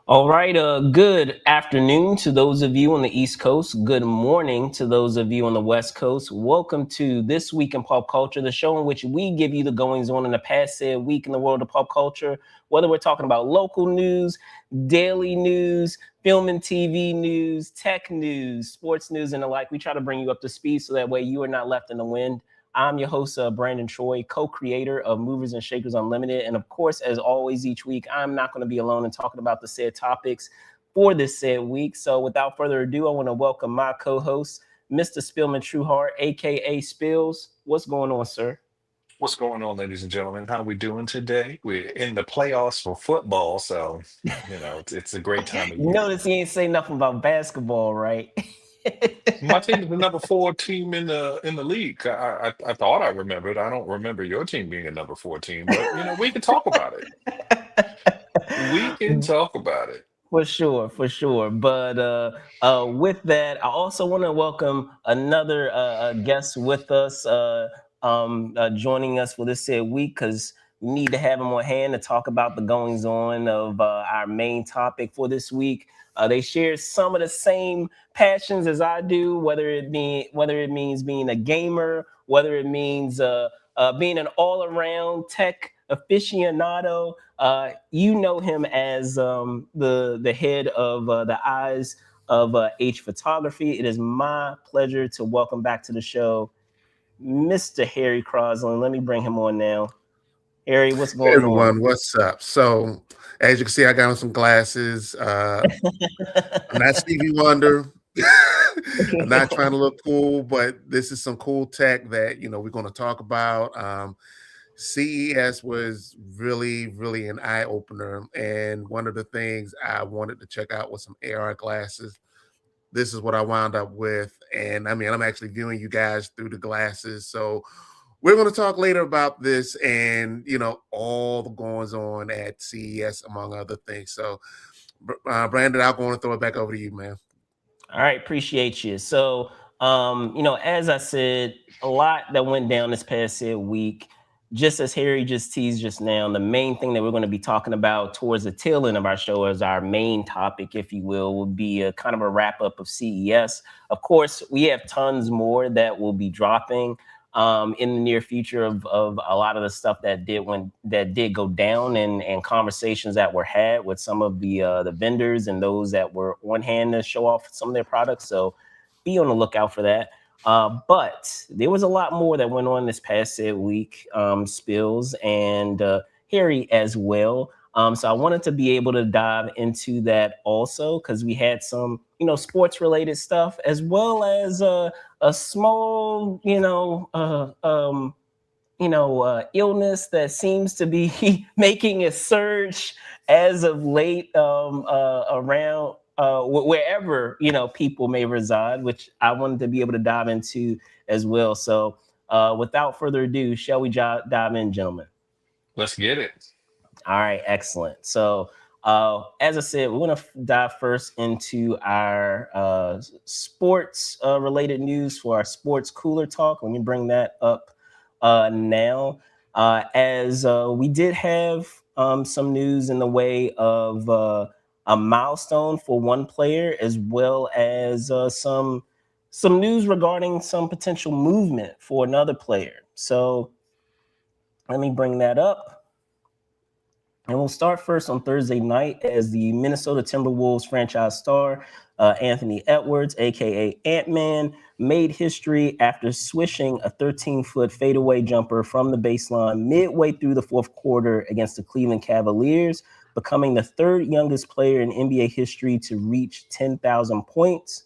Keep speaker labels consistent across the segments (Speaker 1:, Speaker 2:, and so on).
Speaker 1: All right, good afternoon to those of you on the East Coast. Good morning to those of you on the West Coast. Welcome to This Week in Pop Culture, the show in which we give you the goings on in the past said week in the world of pop culture, whether we're talking about local news, daily news, film and TV news, tech news, sports news, and the like. We try to bring you up to speed so that way you are not left in the wind. I'm your host, Brandon Troy, co-creator of Movers and Shakers Unlimited. And of course, as always, each week, I'm not going to be alone in talking about the said topics for this said week. So without further ado, I want to welcome my co-host, Mr. Spillman Trueheart, a.k.a. Spills. What's going on, sir?
Speaker 2: What's going on, ladies and gentlemen? How we doing today? We're in the playoffs for football, so it's a great time of
Speaker 1: You
Speaker 2: year.
Speaker 1: notice he ain't say nothing about basketball, right?
Speaker 2: My team is the number four team in the league. I thought I remembered. I don't remember your team being a number four team, but we can talk about it. We can talk about it.
Speaker 1: For sure, for sure. But with that, I also want to welcome another guest with us, joining us for this said week because we need to have him on hand to talk about the goings on of our main topic for this week. They share some of the same passions as I do, whether it means being a gamer, whether it means being an all around tech aficionado. You know him as the head of the Eyes of H Photography. It is my pleasure to welcome back to the show, Mr. Harry Croslin. Let me bring him on now. Harry, what's
Speaker 3: Hey
Speaker 1: going on?
Speaker 3: everyone, what's up? So, as you can see, I got on some glasses. I'm not Stevie Wonder. I'm not trying to look cool, but this is some cool tech that we're going to talk about. CES was really, really an eye opener, and one of the things I wanted to check out was some AR glasses. This is what I wound up with, and I mean, I'm actually viewing you guys through the glasses, so we're going to talk later about this and, all the goings on at CES, among other things. So, Brandon, I'm going to throw it back over to you, man.
Speaker 1: All right, appreciate you. So, as I said, a lot that went down this past week. Just as Harry just teased just now, the main thing that we're going to be talking about towards the tail end of our show as our main topic, if you will be a kind of a wrap up of CES. Of course, we have tons more that will be dropping in the near future of a lot of the stuff that did go down and conversations that were had with some of the vendors and those that were on hand to show off some of their products. So be on the lookout for that. But there was a lot more that went on this past week, Spills and Harry as well. So I wanted to be able to dive into that also because we had some, sports related stuff as well as a small, illness that seems to be making a surge as of late around wherever people may reside, which I wanted to be able to dive into as well. So, without further ado, shall we dive in, gentlemen?
Speaker 2: Let's get it.
Speaker 1: All right, excellent. So, as I said, we're going to dive first into our sports related news for our sports cooler talk. Let me bring that up now. As we did have some news in the way of a milestone for one player, as well as some news regarding some potential movement for another player. So let me bring that up. And we'll start first on Thursday night as the Minnesota Timberwolves franchise star, Anthony Edwards, a.k.a. Ant-Man, made history after swishing a 13-foot fadeaway jumper from the baseline midway through the fourth quarter against the Cleveland Cavaliers, becoming the third youngest player in NBA history to reach 10,000 points.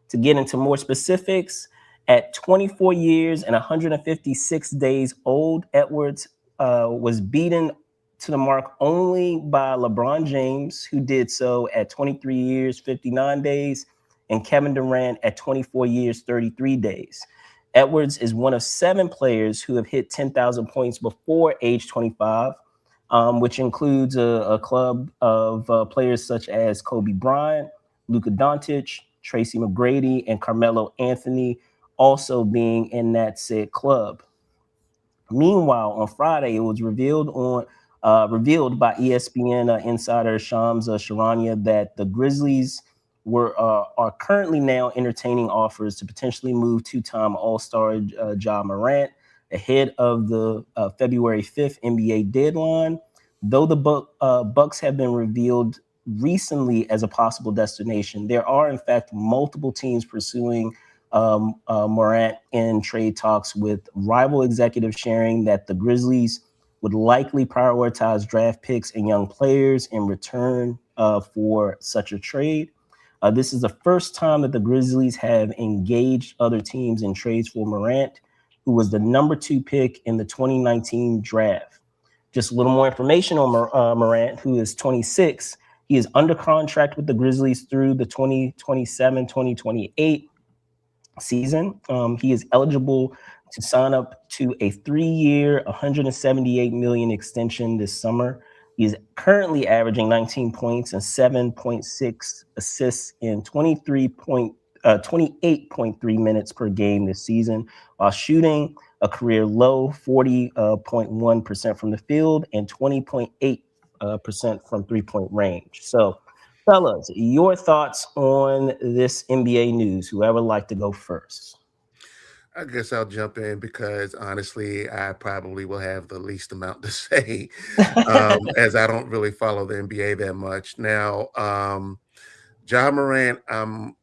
Speaker 1: To get into more specifics, at 24 years and 156 days old, Edwards was beaten to the mark only by LeBron James, who did so at 23 years, 59 days, and Kevin Durant at 24 years, 33 days. Edwards is one of 7 players who have hit 10,000 points before age 25, which includes a club of players such as Kobe Bryant, Luka Doncic, Tracy McGrady, and Carmelo Anthony also being in that said club. Meanwhile, on Friday, it was revealed revealed by ESPN insider Shams Charania that the Grizzlies are currently now entertaining offers to potentially move two-time All-Star Ja Morant ahead of the February 5th NBA deadline. Though the Bucks have been revealed recently as a possible destination, there are in fact multiple teams pursuing Morant in trade talks, with rival executives sharing that the Grizzlies would likely prioritize draft picks and young players in return for such a trade. This is the first time that the Grizzlies have engaged other teams in trades for Morant, who was the number 2 pick in the 2019 draft. Just a little more information on Morant, who is 26. He is under contract with the Grizzlies through the 2027-2028 season. He is eligible to sign up to a 3-year, $178 million extension this summer. He is currently averaging 19 points and 7.6 assists in 28.3 minutes per game this season, while shooting a career low 40.1% from the field and 20.8% from three-point range. So, fellas, your thoughts on this NBA news? Whoever would like to go first?
Speaker 3: I guess I'll jump in because honestly, I probably will have the least amount to say, as I don't really follow the NBA that much. Now, Ja Morant, I'm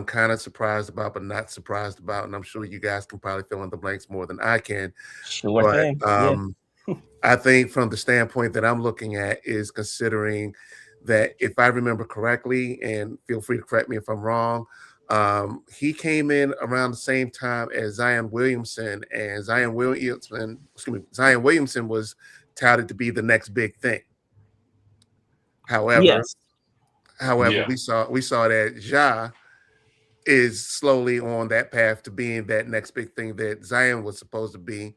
Speaker 3: kind of surprised about, but not surprised about, and I'm sure you guys can probably fill in the blanks more than I can.
Speaker 1: Sure
Speaker 3: But
Speaker 1: thing. Yeah.
Speaker 3: I think from the standpoint that I'm looking at is considering that if I remember correctly, and feel free to correct me if I'm wrong, he came in around the same time as Zion Williamson, and Zion Williamson was touted to be the next big thing. However,
Speaker 1: Yes.
Speaker 3: however,
Speaker 2: Yeah.
Speaker 3: we saw that Ja is slowly on that path to being that next big thing that Zion was supposed to be.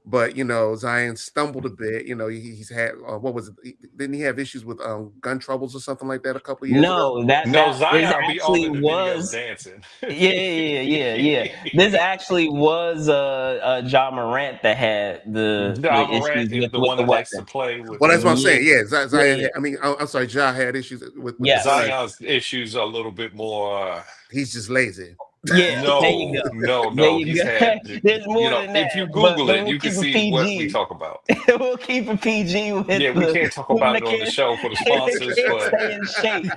Speaker 3: But Zion stumbled a bit. He's had what was it? Didn't he have issues with gun troubles or something like that a couple of years ago?
Speaker 1: No, that
Speaker 2: No,
Speaker 1: that this
Speaker 2: Zion be all
Speaker 1: actually
Speaker 2: in the videos
Speaker 1: was.
Speaker 2: dancing.
Speaker 1: Yeah. This actually was Ja Morant that had the
Speaker 2: Ja
Speaker 1: issues
Speaker 2: Morant is the
Speaker 1: with
Speaker 2: one
Speaker 1: the
Speaker 2: that likes to
Speaker 1: weapon.
Speaker 2: play with
Speaker 3: Well, that's what I'm
Speaker 1: Yeah,
Speaker 3: saying. Yeah, Zion.
Speaker 1: yeah.
Speaker 3: I mean, I'm sorry, Ja had issues with the
Speaker 1: Yes.
Speaker 3: gun.
Speaker 2: Zion's issues are a little bit more.
Speaker 3: He's just lazy.
Speaker 1: Yeah, there you
Speaker 2: No,
Speaker 1: go.
Speaker 2: no,
Speaker 1: There
Speaker 2: no.
Speaker 1: you
Speaker 2: He's
Speaker 1: go.
Speaker 2: had,
Speaker 1: There's more than
Speaker 2: if you
Speaker 1: that, but
Speaker 2: Google
Speaker 1: but
Speaker 2: it,
Speaker 1: we'll
Speaker 2: you can
Speaker 1: keep it
Speaker 2: see what we
Speaker 1: PG.
Speaker 2: talk about.
Speaker 1: We'll keep it PG
Speaker 2: Yeah,
Speaker 1: with
Speaker 2: we can't talk about
Speaker 1: the
Speaker 2: it on the
Speaker 1: kids.
Speaker 2: show for the sponsors,
Speaker 1: Kids
Speaker 2: but
Speaker 1: stay in shape.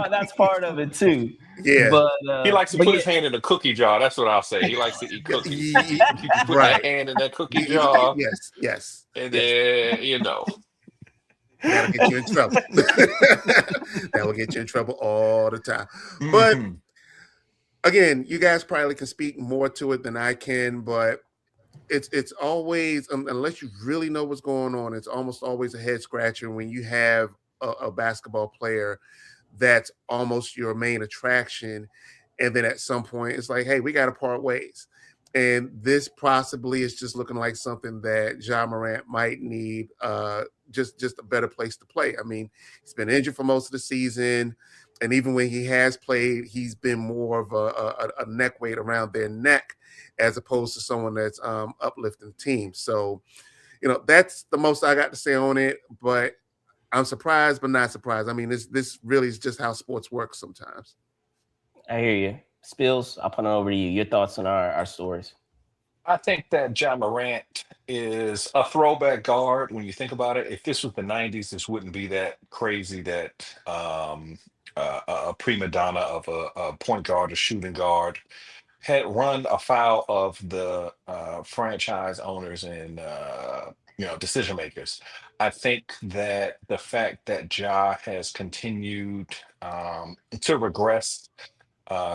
Speaker 1: That's part of it too.
Speaker 3: Yeah,
Speaker 2: he likes to
Speaker 1: But
Speaker 2: put
Speaker 1: yeah,
Speaker 2: his hand in a cookie jar. That's what I'll say. He likes to eat cookies. You can put that
Speaker 3: right.
Speaker 2: hand in that cookie jar,
Speaker 3: Yes, yes,
Speaker 2: and
Speaker 3: yes.
Speaker 2: then
Speaker 3: That'll get you in trouble. That will get you in trouble all the time. But
Speaker 2: Mhm.
Speaker 3: again, you guys probably can speak more to it than I can, but it's always unless you really know what's going on, it's almost always a head scratcher when you have a basketball player that's almost your main attraction, and then at some point it's like, hey, we got to part ways. And this possibly is just looking like something that Ja Morant might need, just a better place to play. I mean, he's been injured for most of the season, and even when he has played, he's been more of a neck weight around their neck as opposed to someone that's uplifting the team. So, that's the most I got to say on it. But I'm surprised, but not surprised. I mean, this really is just how sports works sometimes.
Speaker 1: I hear you. Spills, I'll put it over to you. Your thoughts on our stories.
Speaker 2: I think that Ja Morant is a throwback guard when you think about it. If this was the '90s, this wouldn't be that crazy that a prima donna of a point guard, a shooting guard, had run afoul of the franchise owners and decision makers. I think that the fact that Ja has continued to regress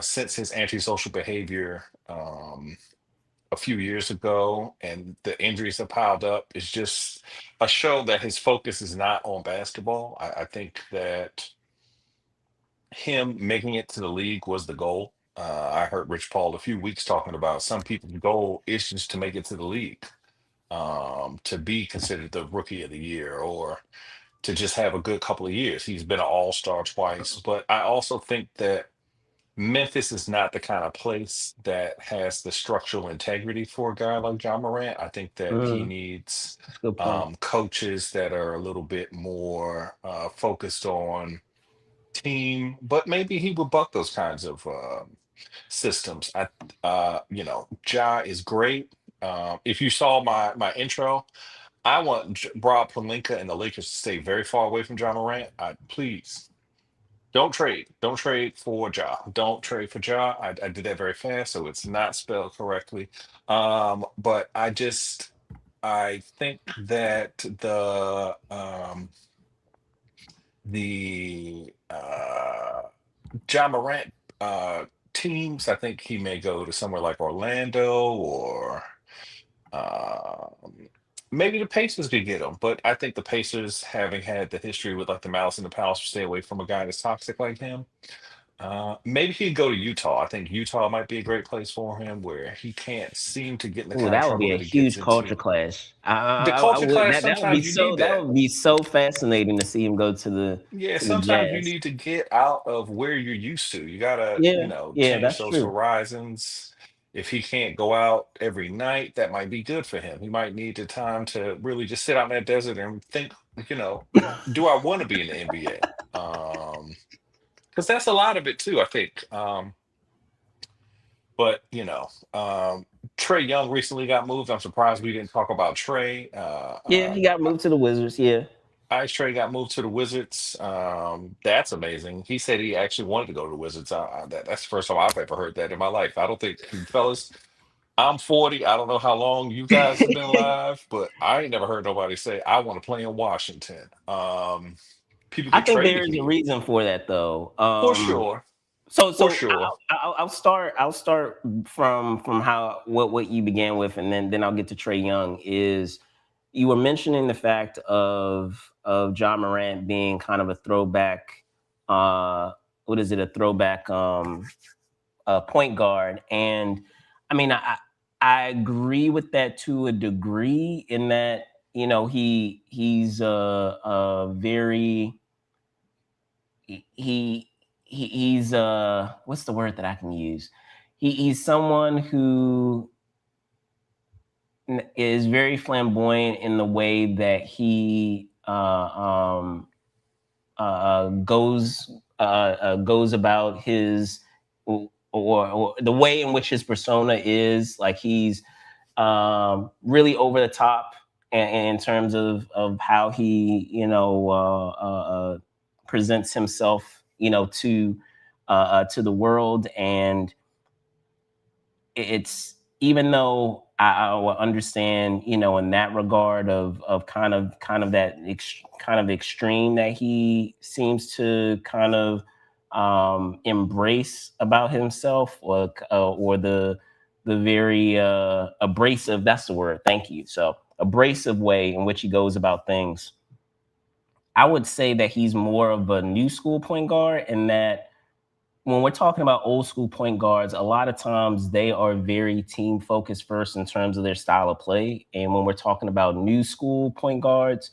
Speaker 2: since his antisocial behavior a few years ago, and the injuries have piled up, is just a show that his focus is not on basketball. I think that him making it to the league was the goal. I heard Rich Paul a few weeks talking about some people's goal is just to make it to the league, to be considered the rookie of the year, or to just have a good couple of years. He's been an all-star twice, but I also think that Memphis is not the kind of place that has the structural integrity for a guy like John Morant. I think that he needs
Speaker 1: That's a good point.
Speaker 2: coaches that are a little bit more focused on team, but maybe he would buck those kinds of systems. Ja is great. If you saw my intro, I want Rob Pelinka and the Lakers to stay very far away from John Morant. Please don't trade. Don't trade for Ja. Don't trade for Ja. I did that very fast, so it's not spelled correctly. But I think that the John Morant teams, I think he may go to somewhere like Orlando or maybe the Pacers could get him. But I think the Pacers, having had the history with like the Malice in the Palace, stay away from a guy that's toxic like him. Maybe he'd go to Utah. I think Utah might be a great place for him, where he can't seem to get in the
Speaker 1: Ooh,
Speaker 2: kind of
Speaker 1: that would
Speaker 2: trouble
Speaker 1: be a
Speaker 2: that he gets
Speaker 1: huge culture
Speaker 2: into.
Speaker 1: clash.
Speaker 2: The
Speaker 1: I
Speaker 2: culture
Speaker 1: would
Speaker 2: class,
Speaker 1: that would be
Speaker 2: sometimes you need
Speaker 1: that
Speaker 2: that.
Speaker 1: would be so fascinating to see him go to
Speaker 2: Yeah,
Speaker 1: the
Speaker 2: sometimes you
Speaker 1: Jazz.
Speaker 2: need to get out of where you're used to. You gotta,
Speaker 1: Yeah, yeah,
Speaker 2: change
Speaker 1: that's
Speaker 2: those
Speaker 1: true.
Speaker 2: horizons. If he can't go out every night, that might be good for him. He might need the time to really just sit out in that desert and think, you know, do I want to be in the NBA? Because that's a lot of it too, I think. But Trey Young recently got moved. I'm surprised we didn't talk about Trey.
Speaker 1: Yeah, he got moved to the Wizards. Yeah,
Speaker 2: Ice Trey got moved to the Wizards. That's amazing. He said he actually wanted to go to the Wizards. That's the first time I've ever heard that in my life. I don't think, fellas, I'm 40. I don't know how long you guys have been alive, but I ain't never heard nobody say, I want to play in Washington. People
Speaker 1: I
Speaker 2: get
Speaker 1: think there
Speaker 2: traded
Speaker 1: is a
Speaker 2: here.
Speaker 1: reason for that though.
Speaker 2: For sure.
Speaker 1: So
Speaker 2: For
Speaker 1: so
Speaker 2: sure.
Speaker 1: I'll start from how what you began with, and then I'll get to Trey Young. Is you were mentioning the fact of John Morant being kind of a throwback. What is it? A throwback point guard, and I mean I agree with that to a degree in that he's a very he he's what's the word that I can use? He's someone who is very flamboyant in the way that he goes about his or the way in which his persona is. Like he's really over the top in terms of how he presents himself to the world. And it's, even though I will understand, in that regard of kind of that kind of extreme that he seems to kind of embrace about himself, or the very abrasive, that's the word, thank you, so abrasive way in which he goes about things. I would say that he's more of a new school point guard, and that when we're talking about old school point guards, a lot of times they are very team focused first in terms of their style of play. And when we're talking about new school point guards,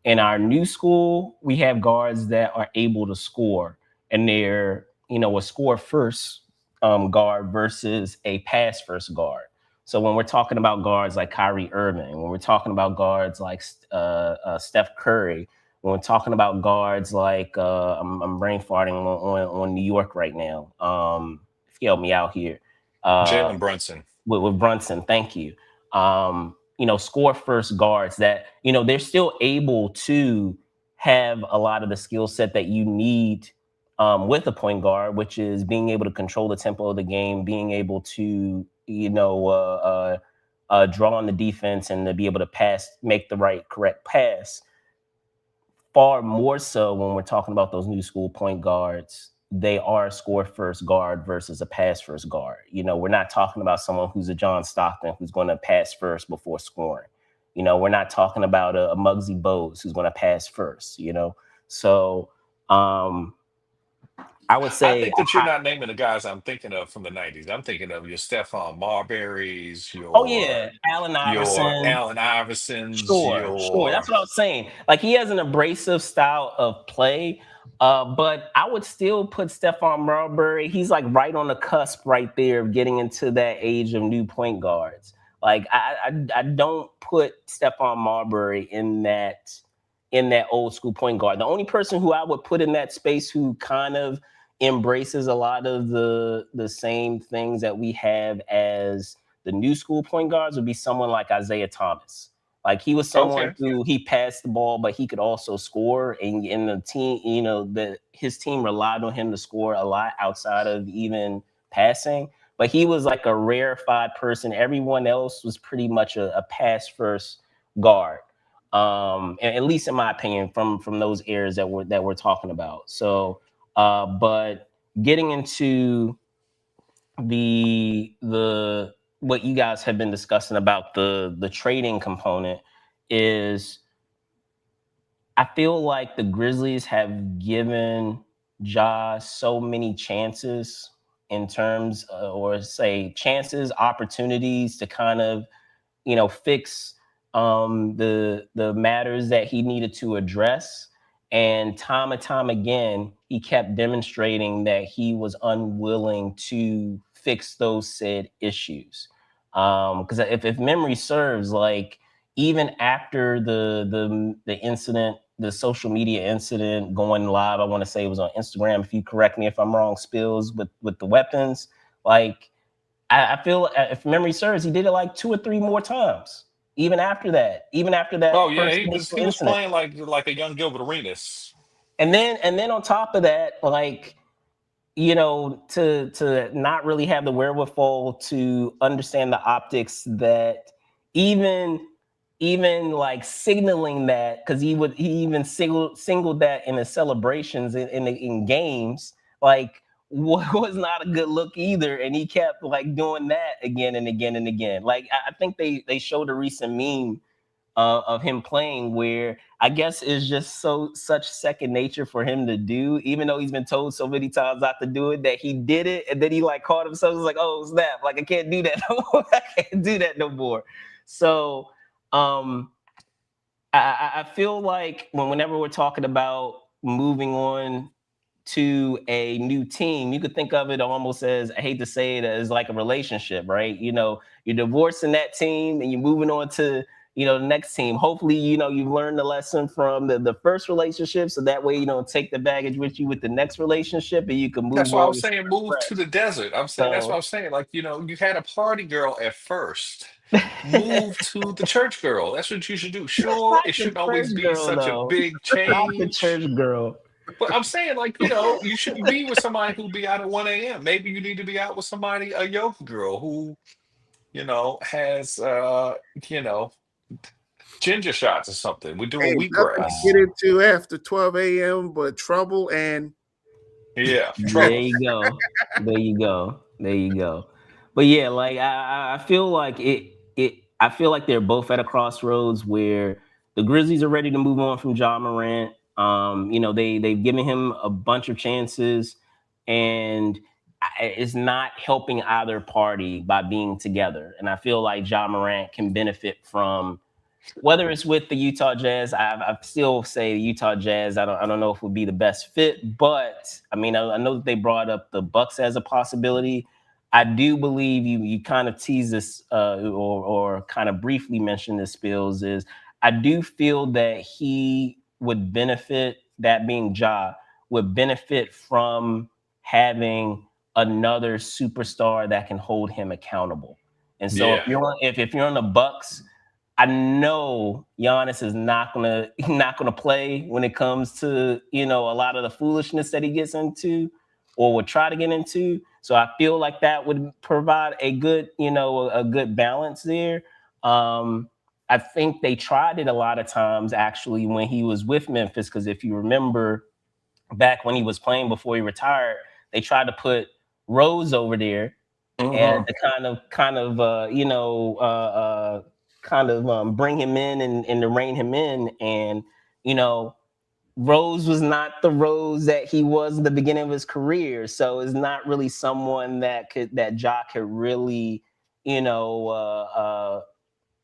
Speaker 1: in our new school, we have guards that are able to score, and they're, a score first guard versus a pass first guard. So when we're talking about guards like Kyrie Irving, when we're talking about guards like Steph Curry, when we're talking about guards like I'm brain farting on New York right now. If you help me out here,
Speaker 2: Jalen Brunson.
Speaker 1: with Brunson, thank you. Score first guards that they're still able to have a lot of the skill set that you need with a point guard, which is being able to control the tempo of the game, being able to draw on the defense, and to be able to make the correct pass. Far more so when we're talking about those new school point guards, they are a score first guard versus a pass first guard. We're not talking about someone who's a John Stockton who's going to pass first before scoring. We're not talking about a Muggsy Bogues who's going to pass first. So I would
Speaker 2: I
Speaker 1: say,
Speaker 2: think that you're not naming the guys I'm thinking of from the '90s. I'm thinking of your Stephon Marburys,
Speaker 1: oh yeah, Allen
Speaker 2: your
Speaker 1: Iverson.
Speaker 2: Allen Iversons,
Speaker 1: Sure.
Speaker 2: your
Speaker 1: That's what I was saying. Like he has an abrasive style of play, But I would still put Stephon Marbury. He's like right on the cusp right there of getting into that age of new point guards. Like I don't put Stephon Marbury in that old school point guard. The only person who I would put in that space who kind of embraces a lot of the same things that we have as the new school point guards would be someone like Isaiah Thomas. Like he was someone
Speaker 2: Okay.
Speaker 1: who he passed the ball, but he could also score. And in the team, his team relied on him to score a lot outside of even passing. But he was like a rarefied person. Everyone else was pretty much a pass first guard. At least in my opinion, from those eras that we're talking about. So, but getting into the what you guys have been discussing about the trading component is I feel like the Grizzlies have given Ja so many chances in terms or say chances, opportunities to kind of fix the matters that he needed to address. And time again, he kept demonstrating that he was unwilling to fix those said issues. Because if memory serves, like even after the incident, the social media incident going live, I want to say it was on Instagram. If you correct me if I'm wrong, spills with the weapons, like I feel if memory serves, he did it like 2 or 3 more times. Even after that
Speaker 2: Oh yeah,
Speaker 1: first
Speaker 2: he
Speaker 1: initial
Speaker 2: was
Speaker 1: incident,
Speaker 2: playing like a young Gilbert Arenas.
Speaker 1: and then on top of that, like to not really have the wherewithal to understand the optics that even even like signaling that because he even singled that in the celebrations in games like was not a good look either, and he kept like doing that again and again and again. Like I think they showed a recent meme of him playing where I guess it's just such second nature for him to do, even though he's been told so many times not to do it, that he did it and then he like caught himself. He's like, oh snap, like I can't do that no more. I can't do that no more. So um I feel like whenever we're talking about moving on to a new team, you could think of it almost as, I hate to say it, as like a relationship, right? You're divorcing that team and you're moving on to, the next team. Hopefully, you've learned the lesson from the first relationship. So that way you don't take the baggage with you with the next relationship and you can
Speaker 2: That's
Speaker 1: move
Speaker 2: why I
Speaker 1: on
Speaker 2: was
Speaker 1: and
Speaker 2: saying
Speaker 1: start
Speaker 2: move to
Speaker 1: fresh.
Speaker 2: the desert. I'm saying that's what I
Speaker 1: So
Speaker 2: was saying. Like, you had a party girl at first. Move to the church girl. That's what you should do. Sure,
Speaker 1: not
Speaker 2: it
Speaker 1: the
Speaker 2: shouldn't
Speaker 1: church
Speaker 2: always be
Speaker 1: girl
Speaker 2: such a
Speaker 1: though.
Speaker 2: big
Speaker 1: Not the church
Speaker 2: change.
Speaker 1: girl.
Speaker 2: But I'm saying, like, you shouldn't be with somebody who be out at 1 a.m. Maybe you need to be out with somebody, a yoga girl who, has you know, ginger shots or something. We're doing
Speaker 3: Ain't nothing to get
Speaker 2: wheatgrass.
Speaker 3: into after 12 a.m. but trouble and
Speaker 2: Yeah,
Speaker 1: There
Speaker 2: trouble.
Speaker 1: you go. There you go. There you go. But yeah, like I feel like I feel like they're both at a crossroads where the Grizzlies are ready to move on from John Morant. They've given him a bunch of chances, and it's not helping either party by being together. And I feel like John Morant can benefit from whether it's with the Utah Jazz. I still say the Utah Jazz. I don't know if would be the best fit, but I mean I know that they brought up the Bucks as a possibility. I do believe you kind of tease this or kind of briefly mention this, Spills, is I do feel that he would benefit, that being Ja, would benefit from having another superstar that can hold him accountable. And so
Speaker 2: Yeah.
Speaker 1: if you're on the Bucks, I know Giannis is not gonna play when it comes to a lot of the foolishness that he gets into or would try to get into. So I feel like that would provide a good a good balance there. I think they tried it a lot of times actually when he was with Memphis, because if you remember back when he was playing before he retired, they tried to put Rose over there and
Speaker 2: Hmm.
Speaker 1: to kind of bring him in and to rein him in. And you know Rose was not the Rose that he was in the beginning of his career, so it's not really someone that Jock could really you know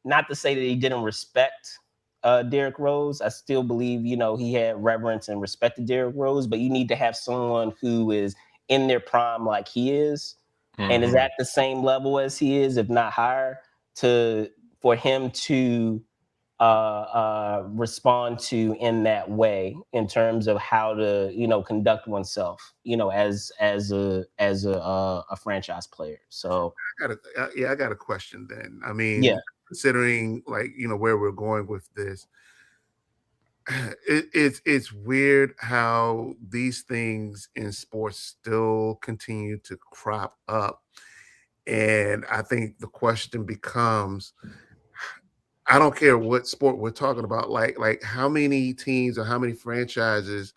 Speaker 1: not to say that he didn't respect Derrick Rose. I still believe, he had reverence and respected Derrick Rose, but you need to have someone who is in their prime like he is and is
Speaker 2: Hmm.
Speaker 1: at the same level as he is, if not higher, to for him to respond to in that way in terms of how to conduct oneself as a franchise player. So
Speaker 3: I got a question then. I
Speaker 1: yeah.
Speaker 3: mean, considering like where we're going with this, it's weird how these things in sports still continue to crop up, and I think the question becomes, I don't care what sport we're talking about, like how many teams or how many franchises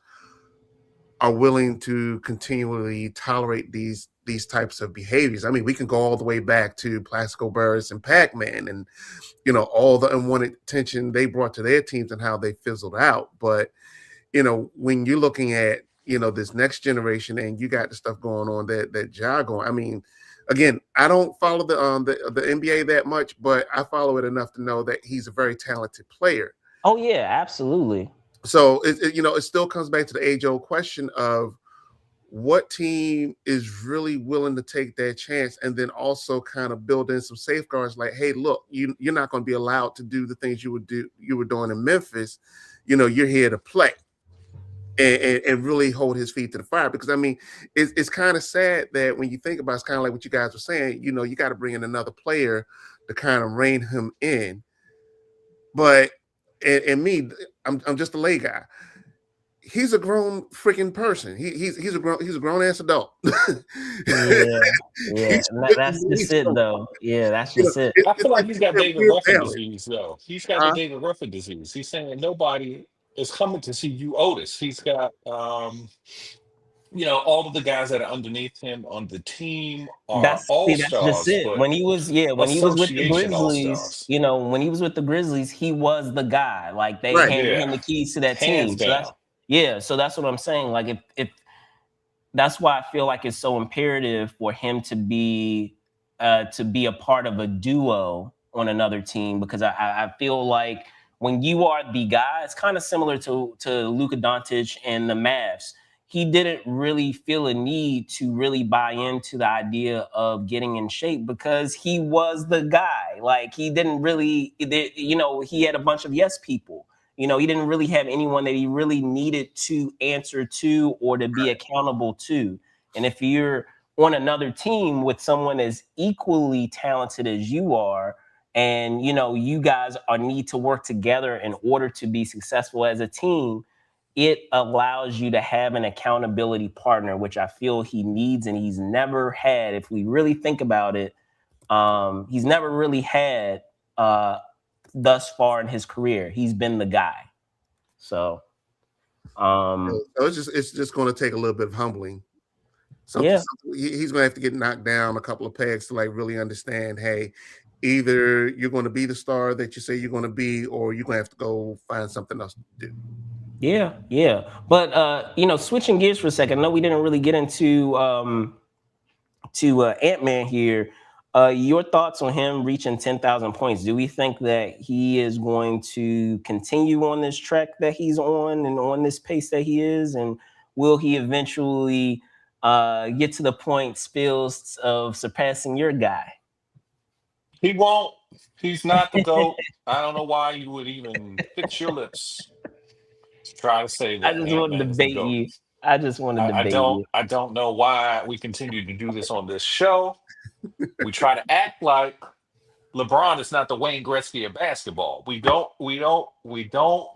Speaker 3: are willing to continually tolerate these types of behaviors. I mean, we can go all the way back to Plaxico Burress and Pac-Man, and all the unwanted attention they brought to their teams and how they fizzled out. But when you're looking at this next generation, and you got the stuff going on that Ja going. I mean, again, I don't follow the NBA that much, but I follow it enough to know that he's a very talented player.
Speaker 1: Oh yeah, absolutely.
Speaker 3: So it still comes back to the age old question of what team is really willing to take that chance, and then also kind of build in some safeguards like, hey, look, you're not going to be allowed to do the things you were doing in Memphis. You're here to play. And really hold his feet to the fire, because I mean, it's kind of sad that when you think about it, it's kind of like what you guys were saying. You got to bring in another player to kind of rein him in. But and me, I'm just a lay guy. He's a grown freaking person. He's a grown ass adult.
Speaker 1: Yeah, yeah.
Speaker 3: He's
Speaker 1: That's just it, though. Yeah, that's just it.
Speaker 2: I feel
Speaker 3: it's
Speaker 2: like
Speaker 3: like
Speaker 2: he's
Speaker 3: it's
Speaker 2: got
Speaker 3: that
Speaker 2: David
Speaker 3: weird
Speaker 2: Ruffin
Speaker 3: balance.
Speaker 2: disease, though. He's got the
Speaker 3: Uh,
Speaker 2: David Ruffin disease. He's saying nobody is coming to see you, Otis. He's got, all of the guys that are underneath him on the team are
Speaker 1: That's just
Speaker 2: all-stars,
Speaker 1: it.
Speaker 2: but
Speaker 1: When he was, yeah, when he was with the
Speaker 2: association
Speaker 1: Grizzlies,
Speaker 2: all-stars.
Speaker 1: when he was with the Grizzlies, he was the guy. Like they
Speaker 3: right.
Speaker 1: handed him
Speaker 2: Yeah,
Speaker 1: the keys to that
Speaker 2: hands
Speaker 1: team. So that's
Speaker 2: down.
Speaker 1: yeah. So that's what I'm saying. Like if that's why I feel like it's so imperative for him to be a part of a duo on another team, because I feel like when you are the guy, it's kind of similar to Luka Doncic and the Mavs. He didn't really feel a need to really buy into the idea of getting in shape because he was the guy. Like he didn't really, he had a bunch of yes people. He didn't really have anyone that he really needed to answer to or to be accountable to. And if you're on another team with someone as equally talented as you are, and you guys are need to work together in order to be successful as a team, it allows you to have an accountability partner, which I feel he needs and he's never had. If we really think about it, he's never really had uh, thus far in his career. He's been the guy. So, um,
Speaker 3: So it's just going to take a little bit of humbling.
Speaker 1: yeah,
Speaker 3: He's going to have to get knocked down a couple of pegs to like really understand. Hey, either you're going to be the star that you say you're going to be, or you're going to have to go find something else to do.
Speaker 1: yeah, yeah. But switching gears for a second, I know we didn't really get into Ant-Man here. Your thoughts on him reaching 10,000 points? Do we think that he is going to continue on this track that he's on and on this pace that he is? And will he eventually get to the point, Spills, of surpassing your guy?
Speaker 2: He won't. He's not the GOAT. I don't know why you would even fix your lips to try to say
Speaker 1: I
Speaker 2: that
Speaker 1: just want to
Speaker 2: Ant-Man is the
Speaker 1: debate
Speaker 2: GOAT.
Speaker 1: you. I just want to debate you.
Speaker 2: I don't know why we continue to do this on this show. We try to act like LeBron is not the Wayne Gretzky of basketball. We don't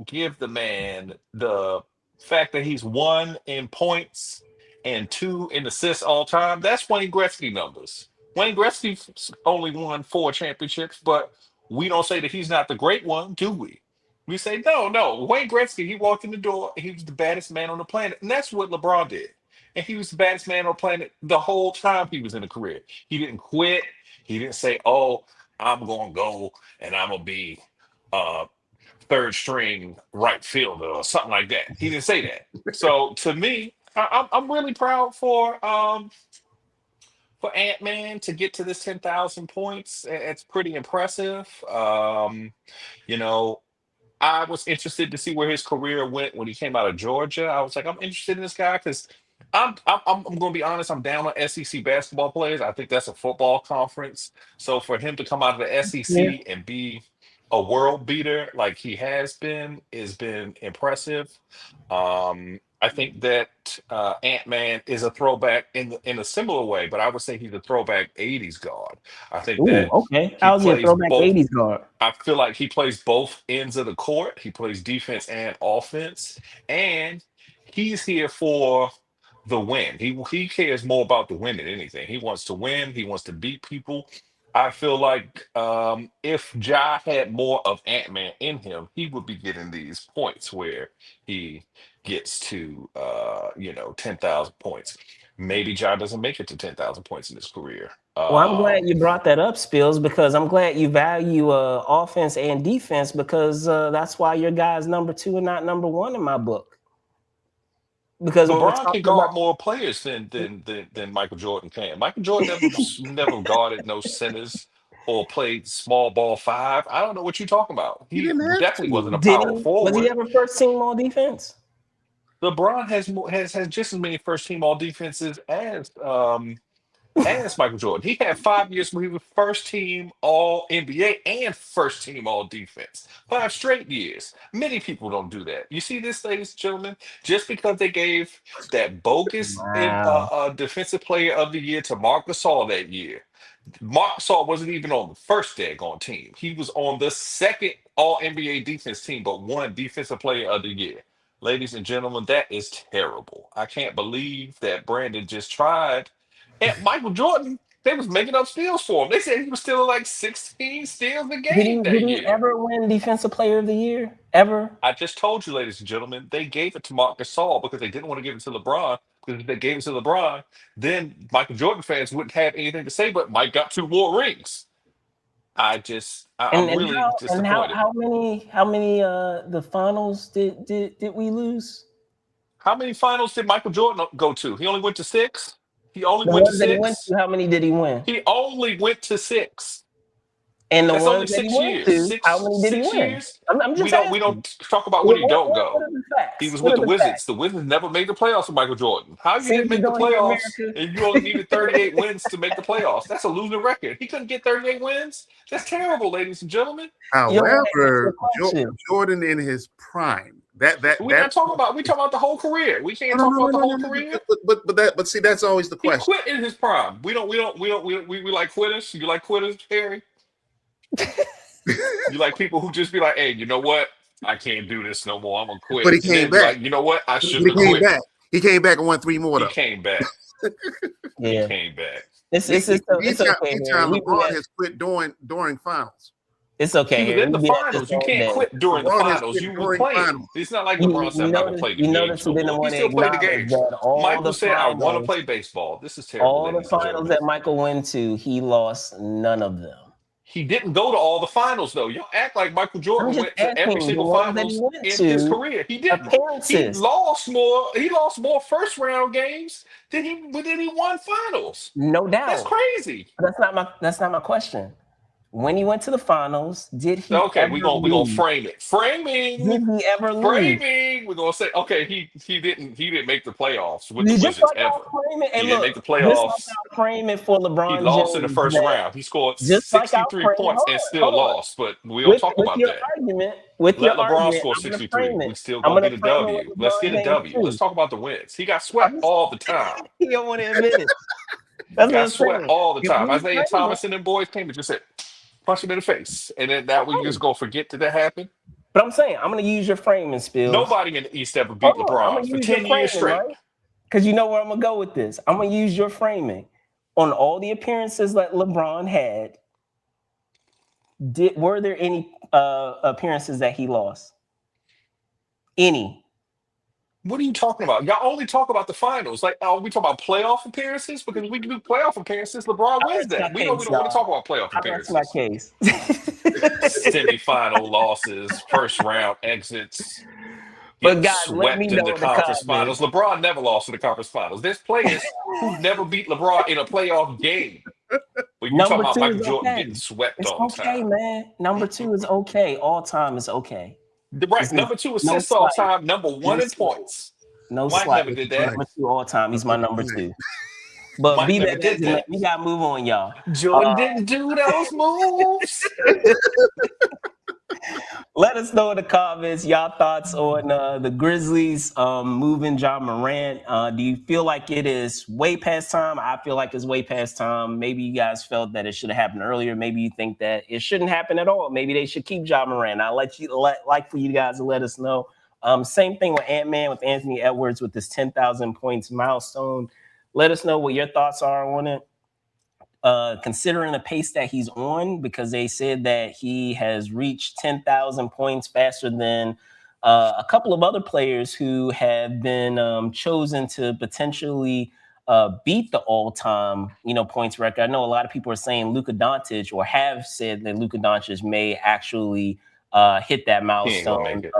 Speaker 2: give the man the fact that he's one in points and two in assists all time. That's Wayne Gretzky numbers. Wayne Gretzky only won four championships, but we don't say that he's not the great one, do we? We say no, no. Wayne Gretzky, he walked in the door, he was the baddest man on the planet, and that's what LeBron did. And he was the baddest man on the planet the whole time he was in a career. He didn't quit. He didn't say, "Oh, I'm gonna go and I'm gonna be uh third string right fielder or something like that." He didn't say that. So to me, I'm really proud for Ant Man to get to this 10,000 points. It's pretty impressive. You know, I was interested to see where his career went when he came out of Georgia. I was like, I'm interested in this guy because I'm going to be honest. I'm down on SEC basketball players. I think that's a football conference. So for him to come out of the
Speaker 1: Yeah.
Speaker 2: SEC and be a world beater like he has been impressive. I think that Ant-Man is a throwback in a similar way, but I would say he's a throwback '80s guard. I think
Speaker 1: Ooh,
Speaker 2: that
Speaker 1: okay.
Speaker 2: he
Speaker 1: How's your
Speaker 2: plays
Speaker 1: throwback
Speaker 2: both.
Speaker 1: '80s guard?
Speaker 2: I feel like he plays both ends of the court. He plays defense and offense, and he's here for the win. He cares more about the win than anything. He wants to win. He wants to beat people. I feel like if Ja had more of Ant-Man in him, he would be getting these points where he gets to 10,000 points. Maybe Ja doesn't make it to 10,000 points in his career.
Speaker 1: Well, I'm glad you brought that up, Spills, because I'm glad you value offense and defense because that's why your guy's number 2 and not number 1 in my book. Because when we're
Speaker 2: LeBron can
Speaker 1: talking about
Speaker 2: guard more players than Michael Jordan can. Michael Jordan never guarded no centers or played small ball five. I don't know what you're talking about.
Speaker 3: He
Speaker 2: He
Speaker 3: didn't have
Speaker 2: definitely
Speaker 3: to.
Speaker 2: wasn't a
Speaker 1: did
Speaker 2: power
Speaker 1: he was he
Speaker 2: forward.
Speaker 1: ever first team all defense?
Speaker 2: LeBron has just as many first team all defenses as Michael Jordan. He had 5 years where he was first team all NBA and first team all defense. 5 straight years. Many people don't do that. You see this, ladies and gentlemen? Just because they gave that bogus
Speaker 1: Wow.
Speaker 2: defensive player of the year to Marc Gasol that year. Marc Gasol wasn't even on the first daggone team. He was on the second all NBA defense team, but one defensive player of the year. Ladies and gentlemen, that is terrible. I can't believe that Brandon just tried. And Michael Jordan, they was making up steals for him. They said he was stealing like 16 steals a
Speaker 1: Did
Speaker 2: game
Speaker 1: he did
Speaker 2: that
Speaker 1: he
Speaker 2: year.
Speaker 1: ever win defensive player of the year? Ever?
Speaker 2: I just told you, ladies and gentlemen, they gave it to Marc Gasol because they didn't want to give it to LeBron. Because if they gave it to LeBron, then Michael Jordan fans wouldn't have anything to say. But Mike got 2 more rings.
Speaker 1: And
Speaker 2: I'm really disappointed.
Speaker 1: how many the finals did we lose?
Speaker 2: How many finals did Michael Jordan go to? He only went to 6. He only
Speaker 1: The
Speaker 2: went to
Speaker 1: ones that he went
Speaker 2: 6.
Speaker 1: to, how many did he win?
Speaker 2: He only went to 6.
Speaker 1: And the
Speaker 2: That's only
Speaker 1: ones that he
Speaker 2: six
Speaker 1: went
Speaker 2: years.
Speaker 1: to, how
Speaker 2: Six
Speaker 1: many did he
Speaker 2: six
Speaker 1: win?
Speaker 2: years.
Speaker 1: I'm
Speaker 2: We
Speaker 1: just
Speaker 2: don't
Speaker 1: asking.
Speaker 2: talk about when he don't
Speaker 1: What
Speaker 2: go.
Speaker 1: are the
Speaker 2: He
Speaker 1: facts?
Speaker 2: was
Speaker 1: What
Speaker 2: with
Speaker 1: are
Speaker 2: the
Speaker 1: the
Speaker 2: Wizards.
Speaker 1: facts?
Speaker 2: The Wizards never made the playoffs with Michael Jordan. How you
Speaker 1: See
Speaker 2: didn't
Speaker 1: what you're
Speaker 2: make the
Speaker 1: doing here,
Speaker 2: playoffs
Speaker 1: America?
Speaker 2: and you only needed 38 wins to make the playoffs? That's a losing record. He couldn't get 38 wins. That's terrible, ladies and gentlemen.
Speaker 1: You don't want to answer the
Speaker 3: However,
Speaker 1: question.
Speaker 3: Jordan in his prime, that
Speaker 2: We're not talking about. We talking about the whole career. We can't talk about the whole
Speaker 3: no.
Speaker 2: career.
Speaker 3: But see, that's always the
Speaker 2: He
Speaker 3: question.
Speaker 2: quit in his prime. We like quitters. You like quitters, Harry? You like people who just be like, hey, you know what? I can't do this no more. I'm gonna
Speaker 3: But
Speaker 2: quit.
Speaker 3: he
Speaker 2: And
Speaker 3: came
Speaker 2: then be
Speaker 3: back.
Speaker 2: like, you know what? I
Speaker 3: But
Speaker 2: shouldn't
Speaker 3: he
Speaker 2: have
Speaker 3: came
Speaker 2: quit.
Speaker 3: back. He came back and won 3 more
Speaker 2: He
Speaker 3: though.
Speaker 2: came back. He
Speaker 1: Yeah,
Speaker 2: came back.
Speaker 1: it's
Speaker 3: Each
Speaker 1: okay,
Speaker 3: time
Speaker 1: man.
Speaker 3: LeBron has quit during finals.
Speaker 1: It's
Speaker 2: He
Speaker 1: okay,
Speaker 2: was
Speaker 1: Harry.
Speaker 2: in
Speaker 1: We
Speaker 2: the
Speaker 1: be at this
Speaker 2: finals. You
Speaker 1: all
Speaker 2: can't
Speaker 1: day.
Speaker 2: quit during the
Speaker 3: LeBron has
Speaker 2: finals.
Speaker 3: quit
Speaker 2: You was
Speaker 3: during
Speaker 2: playing.
Speaker 3: finals.
Speaker 2: It's not like LeBron said, I'm not gonna play the
Speaker 1: You notice
Speaker 2: games
Speaker 1: he
Speaker 2: no
Speaker 1: didn't
Speaker 2: more. He
Speaker 1: want to
Speaker 2: still played the
Speaker 1: acknowledge
Speaker 2: games.
Speaker 1: that
Speaker 2: Michael said, I want to play baseball. This is terrible,
Speaker 1: all the
Speaker 2: ladies and
Speaker 1: finals
Speaker 2: gentlemen.
Speaker 1: that Michael went to, he lost none of them.
Speaker 2: He didn't go to all the finals though. Y'all act like Michael
Speaker 1: I'm
Speaker 2: Jordan
Speaker 1: just
Speaker 2: went to every
Speaker 1: asking the
Speaker 2: single
Speaker 1: ones that he
Speaker 2: finals
Speaker 1: went
Speaker 2: in his
Speaker 1: to
Speaker 2: career. He didn't. He
Speaker 1: appearances.
Speaker 2: lost more. He lost more first round games than he won finals.
Speaker 1: No
Speaker 2: That's
Speaker 1: doubt.
Speaker 2: crazy.
Speaker 1: That's not my question. When he went to the finals, did he
Speaker 2: Okay,
Speaker 1: ever
Speaker 2: we gonna
Speaker 1: lose?
Speaker 2: frame it.
Speaker 1: Did he ever lose?
Speaker 2: Framing. We're gonna say okay. He didn't make the playoffs with the
Speaker 1: Just
Speaker 2: Wizards
Speaker 1: like
Speaker 2: ever.
Speaker 1: I'll frame it,
Speaker 2: He
Speaker 1: and
Speaker 2: didn't
Speaker 1: look,
Speaker 2: make the
Speaker 1: just like
Speaker 2: playoffs.
Speaker 1: I'll frame it for
Speaker 2: He
Speaker 1: LeBron
Speaker 2: lost in the
Speaker 1: James,
Speaker 2: first
Speaker 1: that
Speaker 2: round. He scored
Speaker 1: just like I'll
Speaker 2: 63
Speaker 1: frame.
Speaker 2: points and still
Speaker 1: Hold on.
Speaker 2: lost. But we don't talk
Speaker 1: With
Speaker 2: about
Speaker 1: your
Speaker 2: that.
Speaker 1: argument,
Speaker 2: Let LeBron score
Speaker 1: I'm gonna
Speaker 2: 63.
Speaker 1: frame it.
Speaker 2: We still
Speaker 1: I'm
Speaker 2: gonna
Speaker 1: gonna
Speaker 2: get a
Speaker 1: frame it
Speaker 2: W.
Speaker 1: with
Speaker 2: Let's get
Speaker 1: LeBron
Speaker 2: a
Speaker 1: James
Speaker 2: W. Let's
Speaker 1: too.
Speaker 2: talk about the wins. He got
Speaker 1: I'm
Speaker 2: swept
Speaker 1: just,
Speaker 2: all the time.
Speaker 1: he don't want to admit it.
Speaker 2: He
Speaker 1: That's what
Speaker 2: got
Speaker 1: I'm
Speaker 2: swept
Speaker 1: saying.
Speaker 2: all the
Speaker 1: You
Speaker 2: time. Isaiah
Speaker 1: reframe it.
Speaker 2: Thomas and them boys came and just said, punch him in the face. And then that we just
Speaker 1: Okay.
Speaker 2: gonna forget that happened.
Speaker 1: But I'm saying I'm gonna use your framing skills.
Speaker 2: Nobody in the East ever beat
Speaker 1: Hold on, I'm
Speaker 2: LeBron
Speaker 1: gonna
Speaker 2: for
Speaker 1: use your
Speaker 2: 10 years
Speaker 1: framing,
Speaker 2: straight.
Speaker 1: right? Because you know where I'm gonna go with this. I'm gonna use your framing on all the appearances that LeBron had. Were there any appearances that he lost? Any?
Speaker 2: What are you talking about? Y'all only talk about the finals. Like, are we talk about playoff appearances? Because we do playoff appearances. LeBron
Speaker 1: I
Speaker 2: wins
Speaker 1: rest my
Speaker 2: that. We don't
Speaker 1: case,
Speaker 2: want to
Speaker 1: y'all.
Speaker 2: talk about playoff
Speaker 1: I rest my
Speaker 2: appearances.
Speaker 1: case.
Speaker 2: Semifinal losses, first round exits,
Speaker 1: But
Speaker 2: getting
Speaker 1: guys, let me
Speaker 2: swept in
Speaker 1: know
Speaker 2: the
Speaker 1: in the
Speaker 2: conference finals.
Speaker 1: comments.
Speaker 2: LeBron never lost in the conference finals. There's players who've never beat LeBron in a playoff game. But you talking
Speaker 1: Number
Speaker 2: about
Speaker 1: 2
Speaker 2: Michael
Speaker 1: is
Speaker 2: Jordan
Speaker 1: okay.
Speaker 2: getting swept
Speaker 1: It's
Speaker 2: all the
Speaker 1: okay,
Speaker 2: time.
Speaker 1: man. Number 2 is okay. All time is okay.
Speaker 2: Right, number 2
Speaker 1: No
Speaker 2: assists all
Speaker 1: slight.
Speaker 2: time, number 1
Speaker 1: No
Speaker 2: in
Speaker 1: slight.
Speaker 2: points.
Speaker 1: No
Speaker 2: Mike
Speaker 1: slight.
Speaker 2: never did that.
Speaker 1: Number 2 all time. He's my number 2. But
Speaker 2: Mike
Speaker 1: be
Speaker 2: never
Speaker 1: that as
Speaker 2: did
Speaker 1: it may,
Speaker 2: that.
Speaker 1: we gotta move on, y'all.
Speaker 2: Jordan didn't do those moves.
Speaker 1: Let us know in the comments y'all thoughts on the Grizzlies moving John Morant. Do you feel like it is way past time? I feel like it's way past time. Maybe you guys felt that it should have happened earlier. Maybe you think that it shouldn't happen at all. Maybe they should keep John Morant. I'll like for you guys to let us know. Same thing with Ant-Man, with Anthony Edwards with this 10,000 points milestone. Let us know what your thoughts are on it. Considering the pace that he's on, because they said that he has reached 10,000 points faster than a couple of other players who have been chosen to potentially beat the all-time, points record. I know a lot of people are saying Luka Doncic, or have said that Luka Doncic may actually hit that
Speaker 2: He ain't gonna
Speaker 1: milestone.
Speaker 2: make it.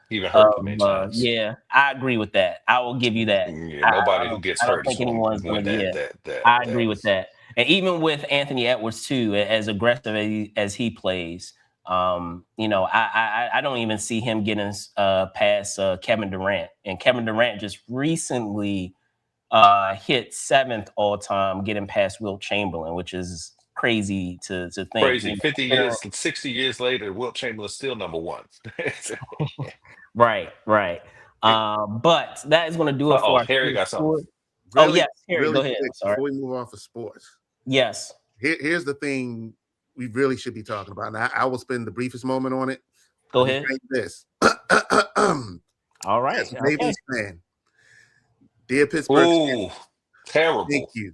Speaker 2: He been hurt too many times.
Speaker 1: Yeah, I agree with that. I will give you that.
Speaker 2: Yeah, nobody who gets
Speaker 1: I don't
Speaker 2: hurt is
Speaker 1: think
Speaker 2: going to
Speaker 1: anyone's going
Speaker 2: win
Speaker 1: to be it.
Speaker 2: that.
Speaker 1: I agree with that. And even with Anthony Edwards too, as aggressive as he plays, I don't even see him getting past Kevin Durant. And Kevin Durant just recently hit 7th all time, getting past Wilt Chamberlain, which is crazy to think.
Speaker 2: Crazy. 50 years, 60 years later, Wilt Chamberlain's still number 1.
Speaker 1: Right. But that is going to do it for our
Speaker 2: Harry got something.
Speaker 3: Really,
Speaker 1: yes, Harry, go ahead.
Speaker 3: Quick, before we move off of sports.
Speaker 1: Yes.
Speaker 3: Here's the thing we really should be talking about. Now, I will spend the briefest moment on it.
Speaker 1: Go ahead.
Speaker 3: This.
Speaker 1: All right.
Speaker 3: As a Ravens fan, dear Pittsburgh
Speaker 2: Steelers, terrible.
Speaker 3: Thank you.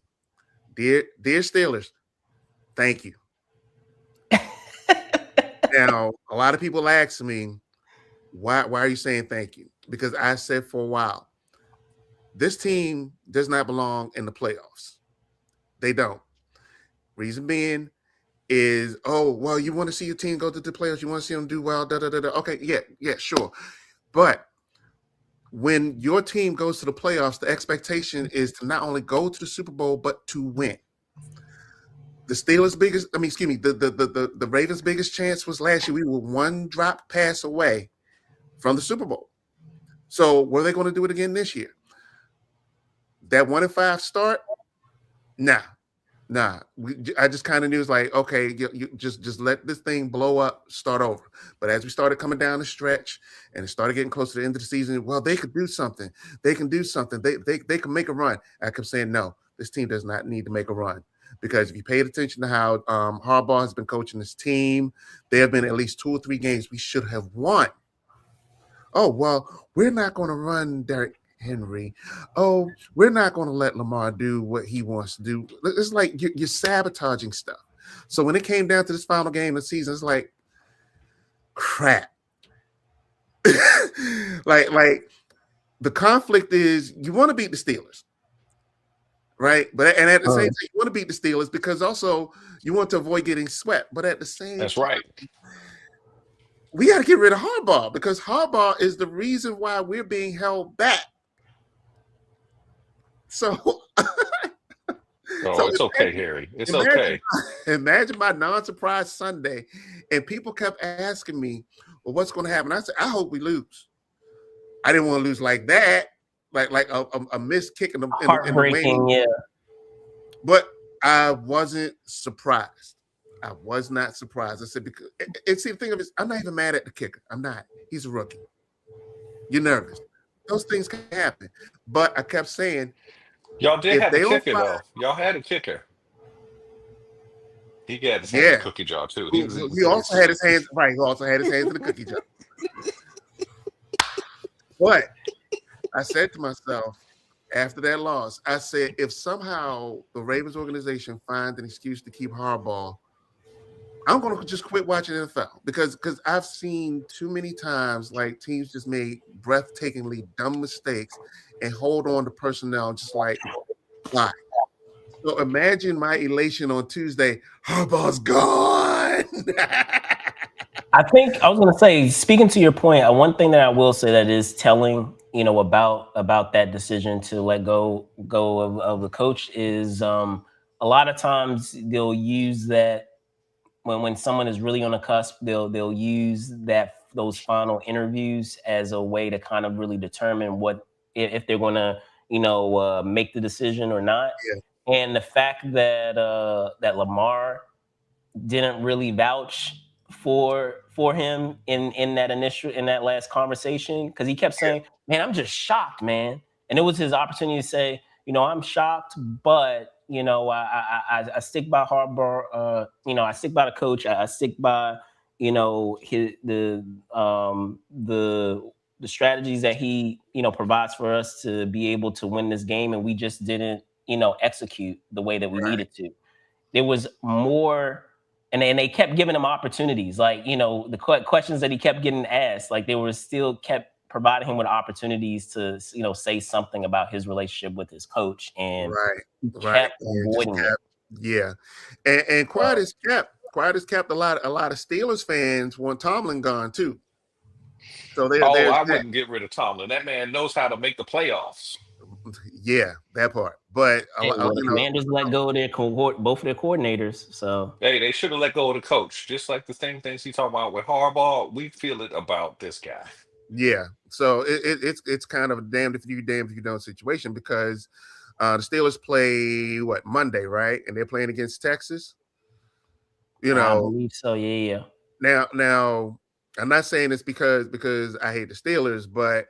Speaker 3: Dear Steelers, thank you. Now, a lot of people ask me, why are you saying thank you? Because I said for a while, this team does not belong in the playoffs. They don't. Reason being is, you want to see your team go to the playoffs, you want to see them do well, Okay, yeah, sure. But when your team goes to the playoffs, the expectation is to not only go to the Super Bowl, but to win. The Steelers' the Ravens' biggest chance was last year. We were one drop pass away from the Super Bowl. So were they going to do it again this year? That 1-5 start? Nah. I just kind of knew, it's like, okay, you just let this thing blow up, start over. But as we started coming down the stretch and it started getting close to the end of the season, well, they could do something. They can do something. They can make a run. I kept saying, no, this team does not need to make a run. Because if you paid attention to how Harbaugh has been coaching this team, there have been at least 2 or 3 games we should have won. Oh, well, we're not going to run Derrick Henry. Oh, we're not going to let Lamar do what he wants to do. It's like you're sabotaging stuff. So when it came down to this final game of the season, it's like, crap. like the conflict is, you want to beat the Steelers, right? But at the same time, you want to beat the Steelers because also you want to avoid getting swept. But at the same
Speaker 2: That's
Speaker 3: time,
Speaker 2: right.
Speaker 3: We got to get rid of Harbaugh because Harbaugh is the reason why we're being held back. So,
Speaker 2: it's okay, Harry. It's okay.
Speaker 3: Imagine my non-surprise Sunday, and people kept asking me, "Well, what's going to happen?" I said, "I hope we lose." I didn't want to lose like that, like a missed kick in the
Speaker 1: heartbreaking,
Speaker 3: yeah. But I wasn't surprised. I was not surprised. I said, because see, the thing of it is, I'm not even mad at the kicker. I'm not. He's a rookie. You're nervous. Those things can happen. But I kept saying,
Speaker 2: y'all did have a kicker, though. Y'all had a kicker. He got his hands in the cookie jar, too.
Speaker 3: He also had his hands, right. He also had his hands in the cookie jar. But I said to myself, after that loss, I said, if somehow the Ravens organization finds an excuse to keep Harbaugh, I'm going to just quit watching NFL because I've seen too many times like teams just made breathtakingly dumb mistakes and hold on to personnel just like, why? So imagine my elation on Tuesday. Harbaugh's gone.
Speaker 1: I think I was going to say, speaking to your point, one thing that I will say that is telling, about that decision to let go of the coach is a lot of times they'll use that when someone is really on the cusp, they'll use that those final interviews as a way to kind of really determine what if they're going to make the decision or not.
Speaker 3: Yeah.
Speaker 1: And the fact that that Lamar didn't really vouch for him in that last conversation, because he kept saying, "Man, I'm just shocked, man." And it was his opportunity to say, "I'm shocked, but I stick by Harbaugh. I stick by the coach. I stick by his the strategies that he provides for us to be able to win this game, and we just didn't execute the way that we needed to." There was more, and they kept giving him opportunities, like the questions that he kept getting asked, like they were still kept providing him with opportunities to say something about his relationship with his coach, and he kept avoiding it.
Speaker 3: Yeah, and quiet as kept. A lot of Steelers fans want Tomlin gone too. So there's
Speaker 2: I
Speaker 3: that.
Speaker 2: wouldn't get rid of Tomlin. That man knows how to make the playoffs.
Speaker 3: Yeah, that part. But
Speaker 1: Well, the Commanders let go of both of their coordinators, so
Speaker 2: Hey, they should have let go of the coach. Just like the same things he talking about with Harbaugh, we feel it about this guy.
Speaker 3: Yeah, so it's kind of a damned if you don't situation, because the Steelers play Monday, right? And they're playing against Texas.
Speaker 1: I believe so. Yeah.
Speaker 3: Now, I'm not saying this because I hate the Steelers, but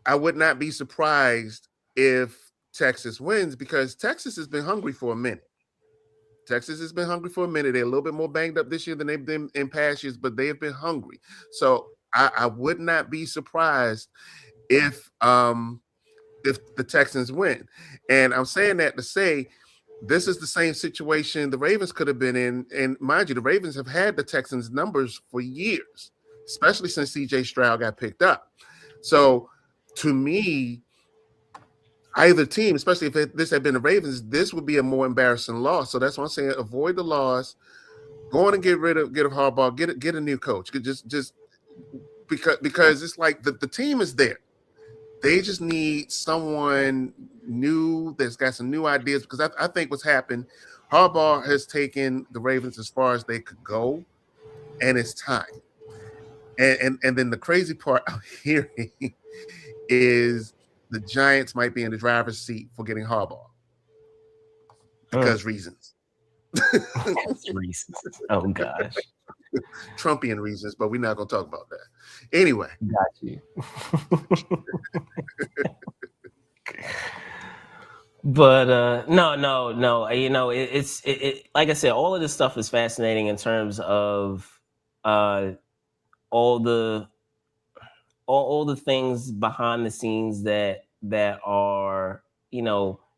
Speaker 3: I would not be surprised if Texas wins, because Texas has been hungry for a minute. They're a little bit more banged up this year than they've been in past years, but they have been hungry. So I would not be surprised if the Texans win. And I'm saying that to say this is the same situation the Ravens could have been in. And mind you, the Ravens have had the Texans' numbers for years, especially since CJ Stroud got picked up. So to me, either team, especially if this had been the Ravens, this would be a more embarrassing loss. So that's why I'm saying avoid the loss. Go on and get Harbaugh, get a new coach. Just because it's like the team is there. They just need someone new that's got some new ideas, because I think what's happened, Harbaugh has taken the Ravens as far as they could go, and it's time. And then the crazy part I'm hearing is the Giants might be in the driver's seat for getting Harbaugh because reasons.
Speaker 1: Reasons. Oh gosh.
Speaker 3: Trumpian reasons, but we're not going to talk about that. Anyway.
Speaker 1: Got you. But no. It's like I said, all of this stuff is fascinating in terms of all the things behind the scenes that are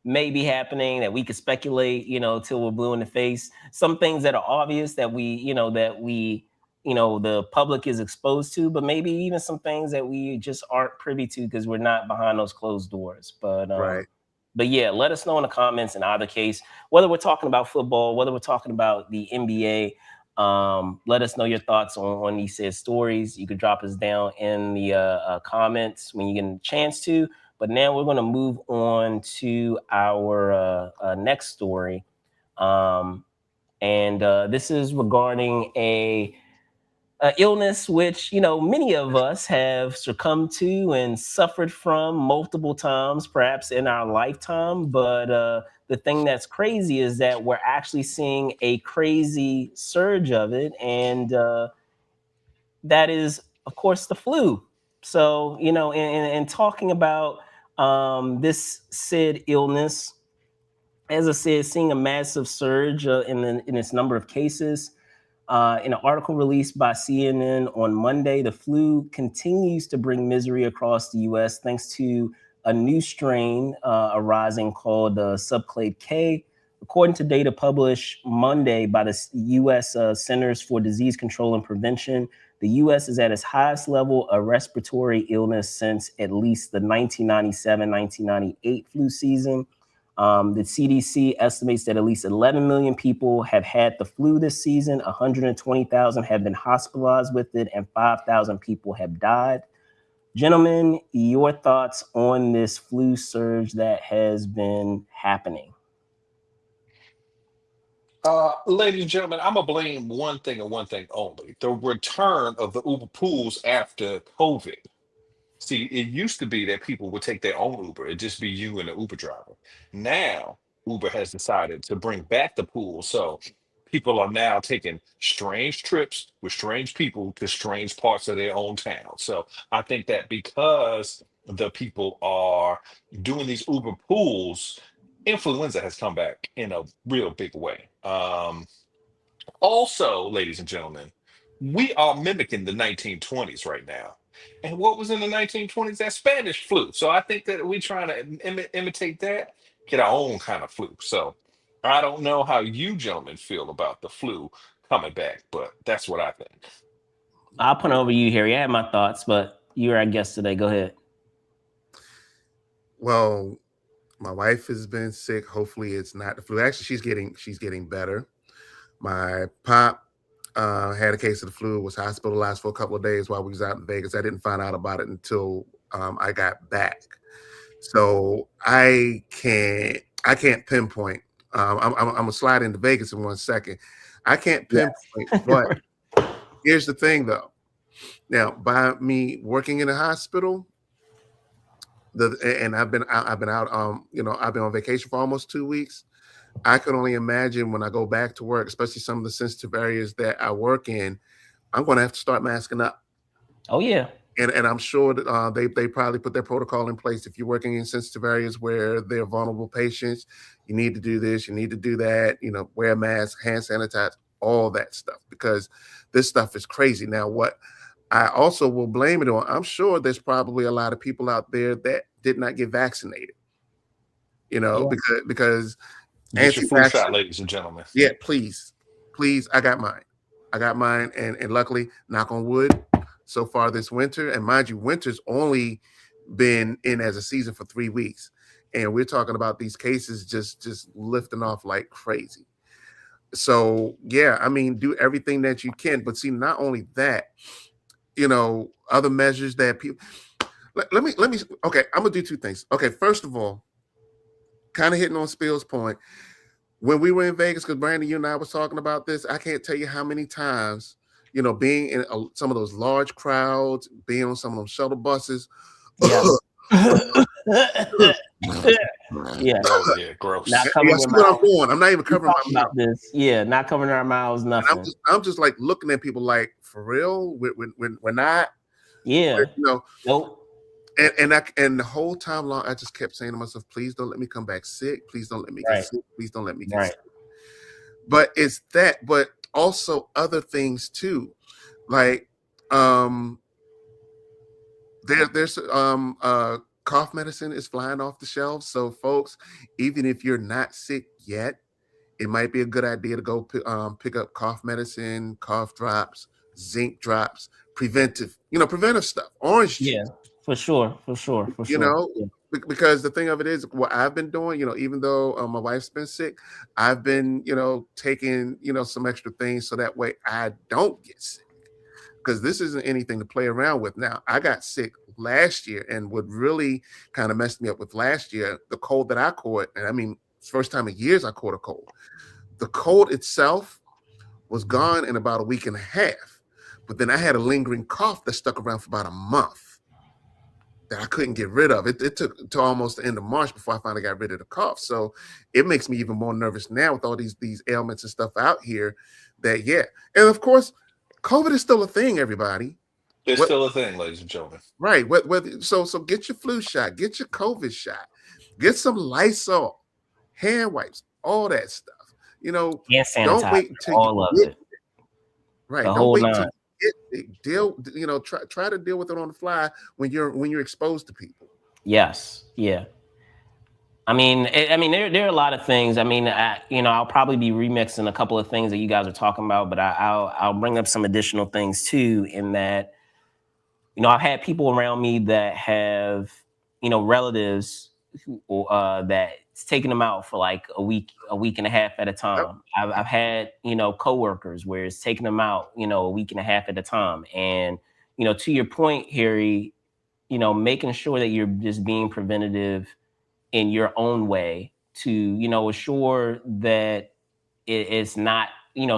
Speaker 1: maybe happening, that we could speculate till we're blue in the face. Some things that are obvious that the public is exposed to, but maybe even some things that we just aren't privy to because we're not behind those closed doors. But yeah, let us know in the comments in either case, whether we're talking about football, whether we're talking about the NBA. Let us know your thoughts on these said stories. You can drop us down in the comments when you get a chance to. But now we're going to move on to our next story. And this is regarding a illness which many of us have succumbed to and suffered from multiple times, perhaps in our lifetime. But the thing that's crazy is that we're actually seeing a crazy surge of it, and that is, of course, the flu. So in talking about this said illness, as I said, seeing a massive surge in its number of cases. In an article released by CNN on Monday, the flu continues to bring misery across the U.S. thanks to a new strain arising called subclade K. According to data published Monday by the U.S. Centers for Disease Control and Prevention, the U.S. is at its highest level of respiratory illness since at least the 1997-1998 flu season. The CDC estimates that at least 11 million people have had the flu this season, 120,000 have been hospitalized with it, and 5,000 people have died. Gentlemen, your thoughts on this flu surge that has been happening?
Speaker 2: Ladies and gentlemen, I'm gonna blame one thing and one thing only: the return of the Uber pools after COVID. See, it used to be that people would take their own Uber. It'd just be you and the Uber driver. Now, Uber has decided to bring back the pool. So people are now taking strange trips with strange people to strange parts of their own town. So I think that because the people are doing these Uber pools, influenza has come back in a real big way. Also, ladies and gentlemen, we are mimicking the 1920s right now. And what was in the 1920s? That Spanish flu. So I think that we trying to imitate that, get our own kind of flu. So I don't know how you gentlemen feel about the flu coming back, but that's what I think.
Speaker 1: I'll put it over you, Harry. I had my thoughts, but you're our guest today. Go ahead.
Speaker 3: Well, my wife has been sick. Hopefully, it's not the flu. Actually, she's getting better. My pop had a case of the flu. Was hospitalized for a couple of days while we was out in Vegas. I didn't find out about it until I got back. So I can't pinpoint. I'm gonna slide into Vegas in 1 second. I can't pinpoint,
Speaker 1: Yes.
Speaker 3: but here's the thing, though. Now, by me working in a hospital, and I've been out. I've been on vacation for almost 2 weeks. I can only imagine when I go back to work, especially some of the sensitive areas that I work in, I'm going to have to start masking up.
Speaker 1: Oh yeah.
Speaker 3: And I'm sure that they probably put their protocol in place. If you're working in sensitive areas where they're vulnerable patients, you need to do this, you need to do that. Wear a mask, hand sanitize, all that stuff, because this stuff is crazy. Now, what I also will blame it on, I'm sure there's probably a lot of people out there that did not get vaccinated.
Speaker 1: Yeah.
Speaker 3: Because
Speaker 2: Get your flu shot,
Speaker 3: anti-vaxxers.
Speaker 2: ladies and gentlemen.
Speaker 3: Yeah, please, I got mine, and luckily, knock on wood, so far this winter, and mind you, winter's only been in as a season for 3 weeks, and we're talking about these cases just lifting off like crazy. So yeah, I mean, do everything that you can, but see, not only that, other measures that people. Let me. Okay, I'm gonna do two things. Okay, first of all, kind of hitting on Spill's point. When we were in Vegas, because Brandon, you and I was talking about this, I can't tell you how many times, being in some of those large crowds, being on some of those shuttle buses.
Speaker 1: Yeah. Yeah.
Speaker 2: Oh yeah, gross.
Speaker 1: Not
Speaker 3: Yeah,
Speaker 1: covering
Speaker 3: see
Speaker 1: your
Speaker 3: what I'm
Speaker 1: mouth.
Speaker 3: doing. I'm not even
Speaker 1: We
Speaker 3: covering
Speaker 1: talked
Speaker 3: my mouth.
Speaker 1: about this. Yeah, not covering our mouths,
Speaker 3: And
Speaker 1: nothing.
Speaker 3: I'm just like looking at people like, for real? We're not.
Speaker 1: Yeah.
Speaker 3: Nope.
Speaker 1: Nope.
Speaker 3: And the whole time long, I just kept saying to myself, please don't let me come back sick. Please don't let me get
Speaker 1: Right.
Speaker 3: sick. Please don't let me get
Speaker 1: Right.
Speaker 3: sick. But it's that, but also other things too. Like there's cough medicine is flying off the shelves. So folks, even if you're not sick yet, it might be a good idea to go pick up cough medicine, cough drops, zinc drops, preventive stuff, orange juice.
Speaker 1: Yeah, for sure. Yeah.
Speaker 3: Because the thing of it is, what I've been doing, even though my wife's been sick, I've been, taking, some extra things so that way I don't get sick. Because this isn't anything to play around with. Now, I got sick last year, and what really kind of messed me up with last year, the cold that I caught, and I mean, it's the first time in years I caught a cold. The cold itself was gone in about a week and a half. But then I had a lingering cough that stuck around for about a month that I couldn't get rid of. It took to almost the end of March before I finally got rid of the cough. So it makes me even more nervous now with all these ailments and stuff out here. And of course, COVID is still a thing, everybody.
Speaker 2: It's still a thing, ladies and gentlemen.
Speaker 3: Right. So get your flu shot, get your COVID shot, get some Lysol, hand wipes, all that stuff.
Speaker 1: Hand sanitizer,
Speaker 3: don't wait until
Speaker 1: all of it.
Speaker 3: Right.
Speaker 1: The
Speaker 3: Don't
Speaker 1: whole
Speaker 3: wait
Speaker 1: nine.
Speaker 3: until try to deal with it on the fly when you're exposed to people.
Speaker 1: Yes. Yeah. I mean, there are a lot of things. I mean, I'll probably be remixing a couple of things that you guys are talking about, but I'll bring up some additional things too. In that, I've had people around me that have, relatives who, that's taken them out for like a week and a half at a time.
Speaker 3: Yep.
Speaker 1: I've had, coworkers where it's taking them out, a week and a half at a time. And, to your point, Harry, making sure that you're just being preventative in your own way to, assure that, it's not,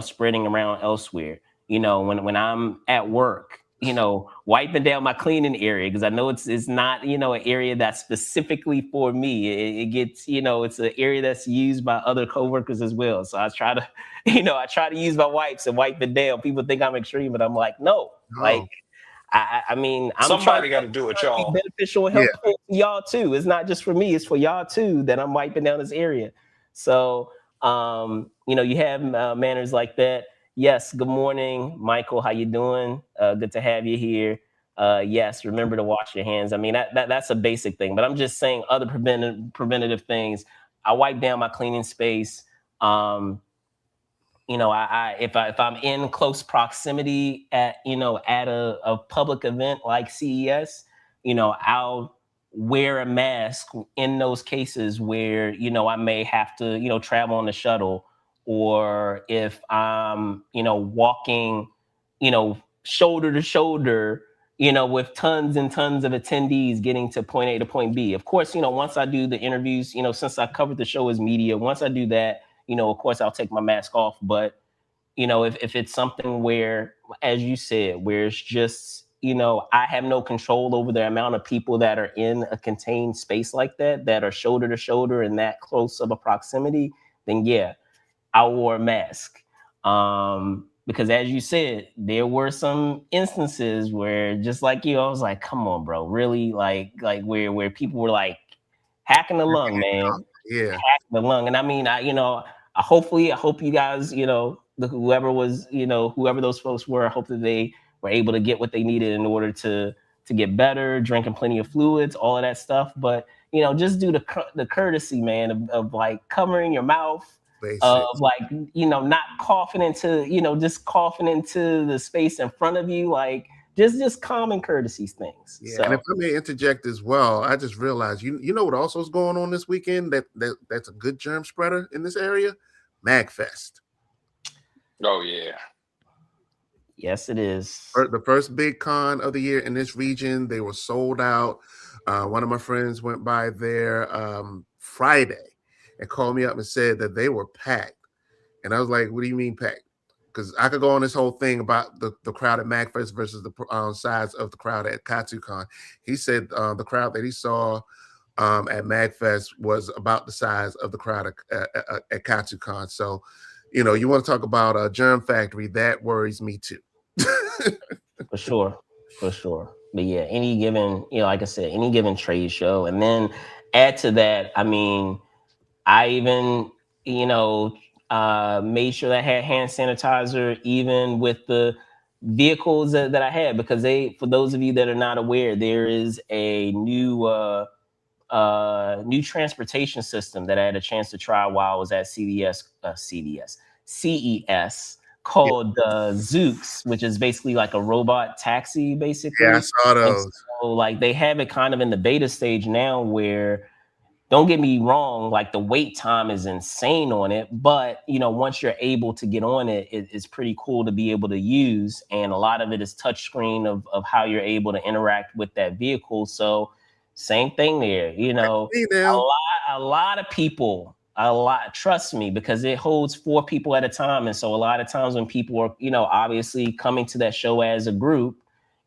Speaker 1: spreading around elsewhere. When I'm at work, wiping down my cleaning area, because I know it's not, an area that's specifically for me. It gets, it's an area that's used by other coworkers as well. So I try to, I try to use my wipes and wipe it down. People think I'm extreme, but I'm like, no, like
Speaker 3: No.
Speaker 1: I mean,
Speaker 2: Somebody got to do it,
Speaker 1: trying to be
Speaker 2: y'all.
Speaker 1: beneficial and
Speaker 3: Yeah.
Speaker 1: helpful to y'all too. It's not just for me; it's for y'all too that I'm wiping down this area. So, you have manners like that. Yes. Good morning, Michael. How you doing? Good to have you here. Yes. Remember to wash your hands. I mean, that's a basic thing. But I'm just saying other preventative things. I wipe down my cleaning space. If I'm in close proximity at a public event like CES, I'll wear a mask in those cases where I may have to travel on the shuttle, or if I'm walking shoulder to shoulder with tons and tons of attendees getting to point A to point B. Of course, once I do the interviews, since I covered the show as media, once I do that, of course, I'll take my mask off. But, if it's something where, as you said, where it's just, I have no control over the amount of people that are in a contained space like that are shoulder to shoulder and that close of a proximity, then yeah, I wore a mask. Because as you said, there were some instances where, just like you, I was like, come on, bro, really? Like where people were like hacking the lung, man,
Speaker 3: Yeah.
Speaker 1: the lung. And I mean, I hope you guys, whoever those folks were, I hope that they were able to get what they needed in order to get better, drinking plenty of fluids, all of that stuff. But just do the courtesy, man, of like covering your mouth, of
Speaker 3: Basics.
Speaker 1: like not coughing into just coughing into the space in front of you, like just common courtesies things.
Speaker 3: Yeah, and if
Speaker 1: So
Speaker 3: I may interject as well, I just realized you know what also is going on this weekend that's a good germ spreader in this area? MagFest.
Speaker 2: Oh yeah.
Speaker 1: yes, it is.
Speaker 3: The first big con of the year in this region. They were sold out. One of my friends went by there Friday and called me up and said that they were packed. And I was like, what do you mean packed? Because I could go on this whole thing about the crowd at MagFest versus the size of the crowd at KatsuCon. He said the crowd that he saw at MagFest was about the size of the crowd at KatsuCon. So, you want to talk about a germ factory, that worries me too.
Speaker 1: For sure. For sure. But yeah, any given, like I said, any given trade show. And then add to that, I mean, I even, made sure that I had hand sanitizer, even with the vehicles that I had, because for those of you that are not aware, there is a new transportation system that I had a chance to try while I was at CES,
Speaker 3: Yeah,
Speaker 1: called Zooks, which is basically like a robot taxi,
Speaker 3: I
Speaker 1: basically.
Speaker 3: saw
Speaker 1: And
Speaker 3: those.
Speaker 1: so, like, they have it kind of in the beta stage now, where, don't get me wrong, like the wait time is insane on it, but once you're able to get on it, it's pretty cool to be able to use. And a lot of it is touchscreen of how you're able to interact with that vehicle. So same thing there,
Speaker 3: Hey now,
Speaker 1: a lot of people, trust me, because it holds 4 people at a time. And so a lot of times when people are, obviously coming to that show as a group,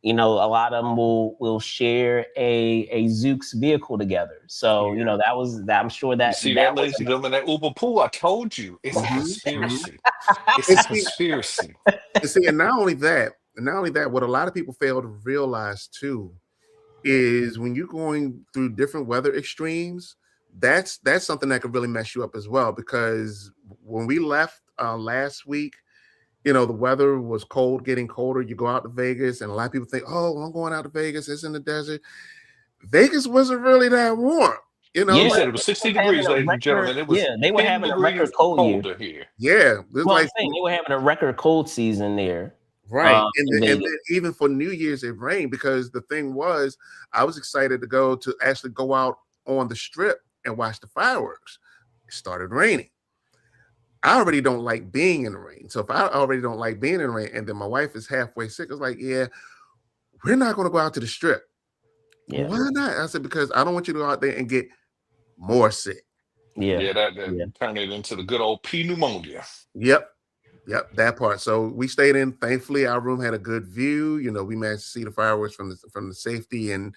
Speaker 1: a lot of them will share a Zooks vehicle together. So,
Speaker 3: yeah.
Speaker 1: I'm sure
Speaker 2: You
Speaker 1: that
Speaker 2: see
Speaker 1: that
Speaker 2: that,
Speaker 1: was
Speaker 2: ladies and gentlemen, that Uber pool, I told you, it's a
Speaker 3: Mhm.
Speaker 2: conspiracy. It's
Speaker 3: And
Speaker 2: a
Speaker 3: see,
Speaker 2: conspiracy.
Speaker 3: and not only that, what a lot of people fail to realize too is when you're going through different weather extremes, that's something that could really mess you up as well. Because when we left last week, the weather was cold, getting colder. You go out to Vegas, and a lot of people think, "Oh, well, I'm going out to Vegas. It's in the desert." Vegas wasn't really that warm.
Speaker 2: He
Speaker 1: yeah,
Speaker 3: Like,
Speaker 2: said it was 60
Speaker 1: having
Speaker 2: degrees,
Speaker 1: a
Speaker 2: ladies and
Speaker 1: record,
Speaker 2: gentlemen. It was
Speaker 1: yeah, they were
Speaker 2: 10
Speaker 1: having a record
Speaker 2: degrees
Speaker 1: cold year.
Speaker 2: colder here.
Speaker 3: yeah, there's
Speaker 1: Well, I'm
Speaker 3: like
Speaker 1: saying they were having a record cold season there,
Speaker 3: right,
Speaker 1: in
Speaker 3: and
Speaker 1: Vegas.
Speaker 3: then even for New Year's it rained because the thing was, I was excited to actually go out on the strip and watch the fireworks. It started raining. I already don't like being in the rain. So if I already don't like being in the rain, and then my wife is halfway sick, it's like, yeah, we're not going to go out to the strip. Well,
Speaker 1: Yeah.
Speaker 3: why not? I said, because I don't want you to go out there and get more sick.
Speaker 2: Yeah, that
Speaker 1: Yeah.
Speaker 2: turned it into the good old P pneumonia.
Speaker 3: Yep, that part. So we stayed in. Thankfully, our room had a good view. We managed to see the fireworks from the safety and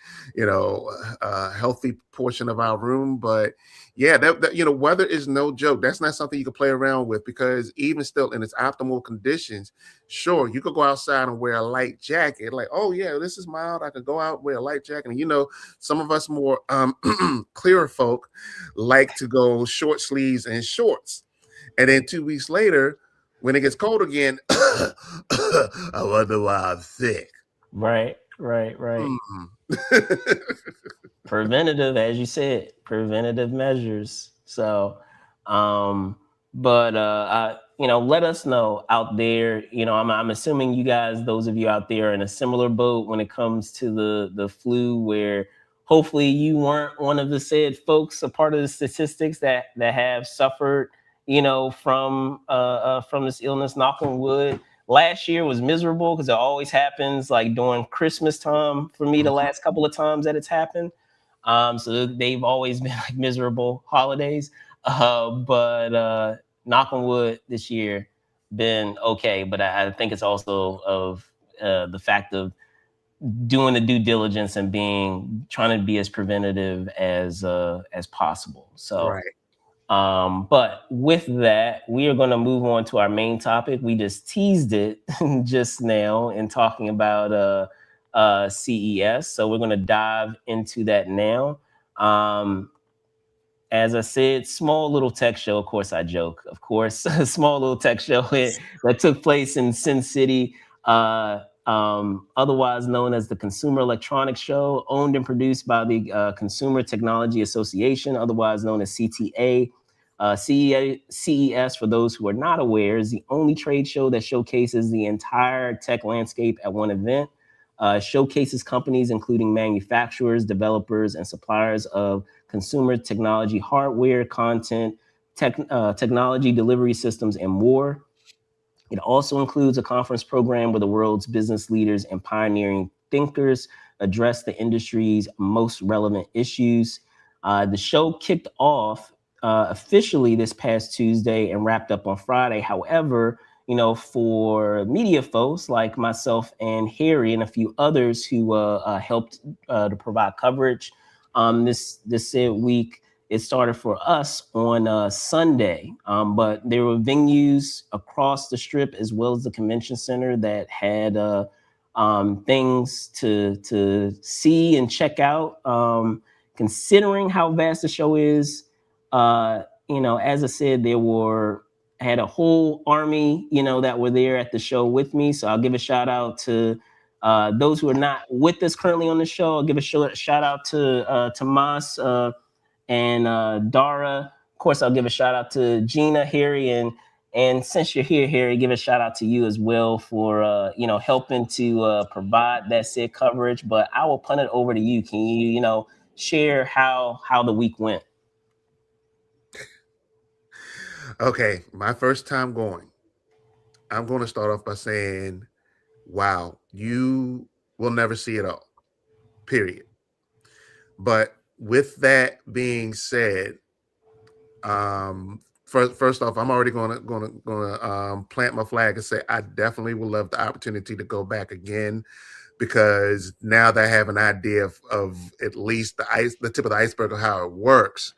Speaker 3: healthy portion of our room. But yeah, that weather is no joke. That's not something you can play around with, because even still in its optimal conditions, sure, you could go outside and wear a light jacket. Like, oh yeah, this is mild. I could go out wear a light jacket. And some of us more clearer folk like to go short sleeves and shorts. And then 2 weeks later, when it gets cold again, I wonder why I'm sick.
Speaker 1: Right. Preventative, as you said, preventative measures. So, but let us know out there. I'm assuming you guys, those of you out there, are in a similar boat when it comes to the flu, where hopefully you weren't one of the said folks, a part of the statistics that have suffered, from this illness. Knock on wood. Last year was miserable because it always happens like during Christmas time for me. The last couple of times that it's happened. So they've always been like miserable holidays. But knock on wood, this year been okay. But I think it's also of the fact of doing the due diligence and trying to be as preventative as possible. So.
Speaker 3: Right.
Speaker 1: But with that, we are going to move on to our main topic. We just teased it just now in talking about CES. So we're going to dive into that now. As I said, small little tech show. Of course, I joke. Of course, a small little tech show that took place in Sin City, otherwise known as the Consumer Electronics Show, owned and produced by the Consumer Technology Association, otherwise known as CTA. CES, for those who are not aware, is the only trade show that showcases the entire tech landscape at one event. Showcases companies including manufacturers, developers, and suppliers of consumer technology hardware, content, technology delivery systems, and more. It also includes a conference program where the world's business leaders and pioneering thinkers address the industry's most relevant issues. The show kicked off officially this past Tuesday and wrapped up on Friday. However, for media folks like myself and Harry and a few others who helped to provide coverage this said week, it started for us on Sunday, but there were venues across the strip as well as the convention center that had things to see and check out. Considering how vast the show is, as I said, had a whole army, that were there at the show with me. So I'll give a shout out to those who are not with us currently on the show. I'll give a shout out to Tomas and Dara. Of course, I'll give a shout out to Gina, Harry, and since you're here, Harry, give a shout out to you as well for helping to provide that said coverage. But I will punt it over to you. Can you share how the week went?
Speaker 3: Okay, my first time going. I'm going to start off by saying, wow, you will never see it all. Period. But with that being said, first off, I'm already going to plant my flag and say I definitely would love the opportunity to go back again, because now that I have an idea of at least the tip of the iceberg of how it works,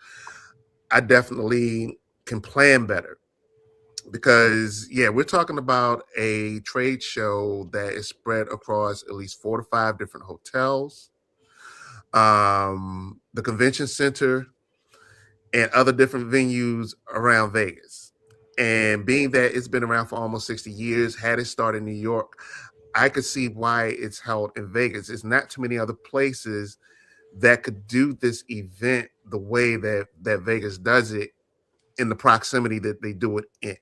Speaker 3: I definitely can plan better. Because we're talking about a trade show that is spread across at least 4 to 5 different hotels, the convention center, and other different venues around Vegas. And being that it's been around for almost 60 years, had it started in New York, I could see why it's held in Vegas. It's not too many other places that could do this event the way that Vegas does it, in the proximity that they do it in.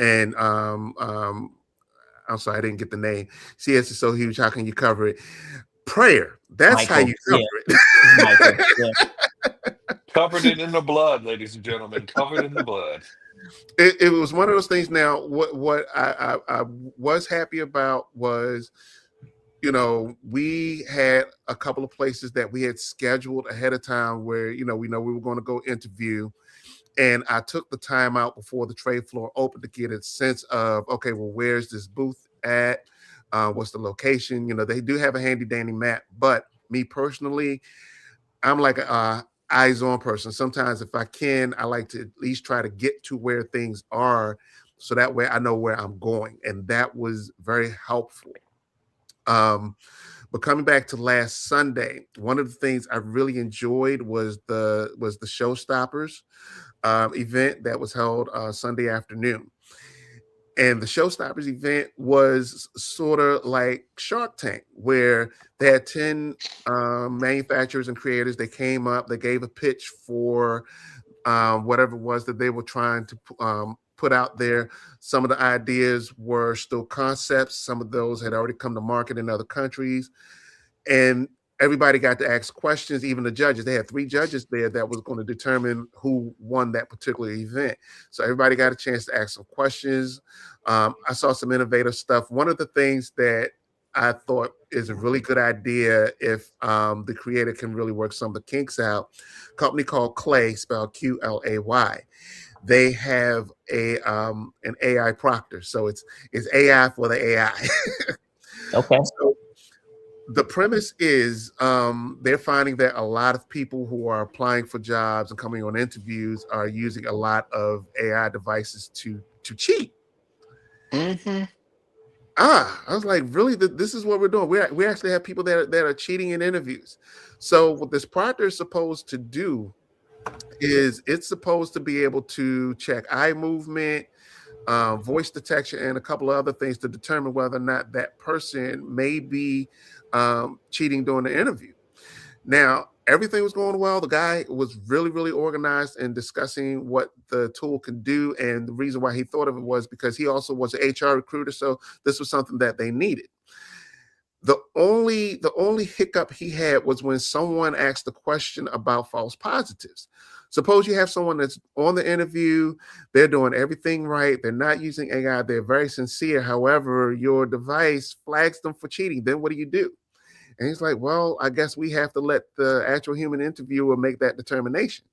Speaker 3: And I'm sorry, I didn't get the name. CS is so huge. How can you cover it? Prayer. That's Michael, how you cover it.
Speaker 2: Michael, covered it in the blood, ladies and gentlemen. Covered in the blood.
Speaker 3: It was one of those things. Now, what I was happy about was you know, we had a couple of places that we had scheduled ahead of time where, you know we were going to go interview. And I took the time out before the trade floor opened to get a sense of, okay, well, where's this booth at? What's the location? You know, they do have a handy dandy map, but me personally, I'm like a eyes on person. Sometimes if I can, I like to at least try to get to where things are so that way I know where I'm going. And that was very helpful. But coming back to last Sunday, one of the things I really enjoyed was the Showstoppers event that was held Sunday afternoon. And the Showstoppers event was sort of like Shark Tank, where they had 10 manufacturers and creators. They came up, they gave a pitch for whatever it was that they were trying to put out there. Some of the ideas were still concepts. Some of those had already come to market in other countries. And everybody got to ask questions, even the judges. They had 3 judges there that was going to determine who won that particular event. So everybody got a chance to ask some questions. I saw some innovative stuff. One of the things that I thought is a really good idea if the creator can really work some of the kinks out. A company called Clay, spelled Qlay. They have an AI proctor, so it's AI for the AI.
Speaker 1: Okay.
Speaker 3: So the premise is they're finding that a lot of people who are applying for jobs and coming on interviews are using a lot of AI devices to cheat.
Speaker 2: Mm-hmm.
Speaker 3: I was like, really? This is what we're doing. We actually have people that are cheating in interviews. So what this proctor is supposed to do is it's supposed to be able to check eye movement, voice detection, and a couple of other things to determine whether or not that person may be cheating during the interview. Now, everything was going well. The guy was really, really organized in discussing what the tool can do. And the reason why he thought of it was because he also was an HR recruiter. So this was something that they needed. The only hiccup he had was when someone asked a question about false positives. Suppose you have someone that's on the interview, they're doing everything right, they're not using AI, they're very sincere. However, your device flags them for cheating. Then what do you do? And he's like, well, I guess we have to let the actual human interviewer make that determination.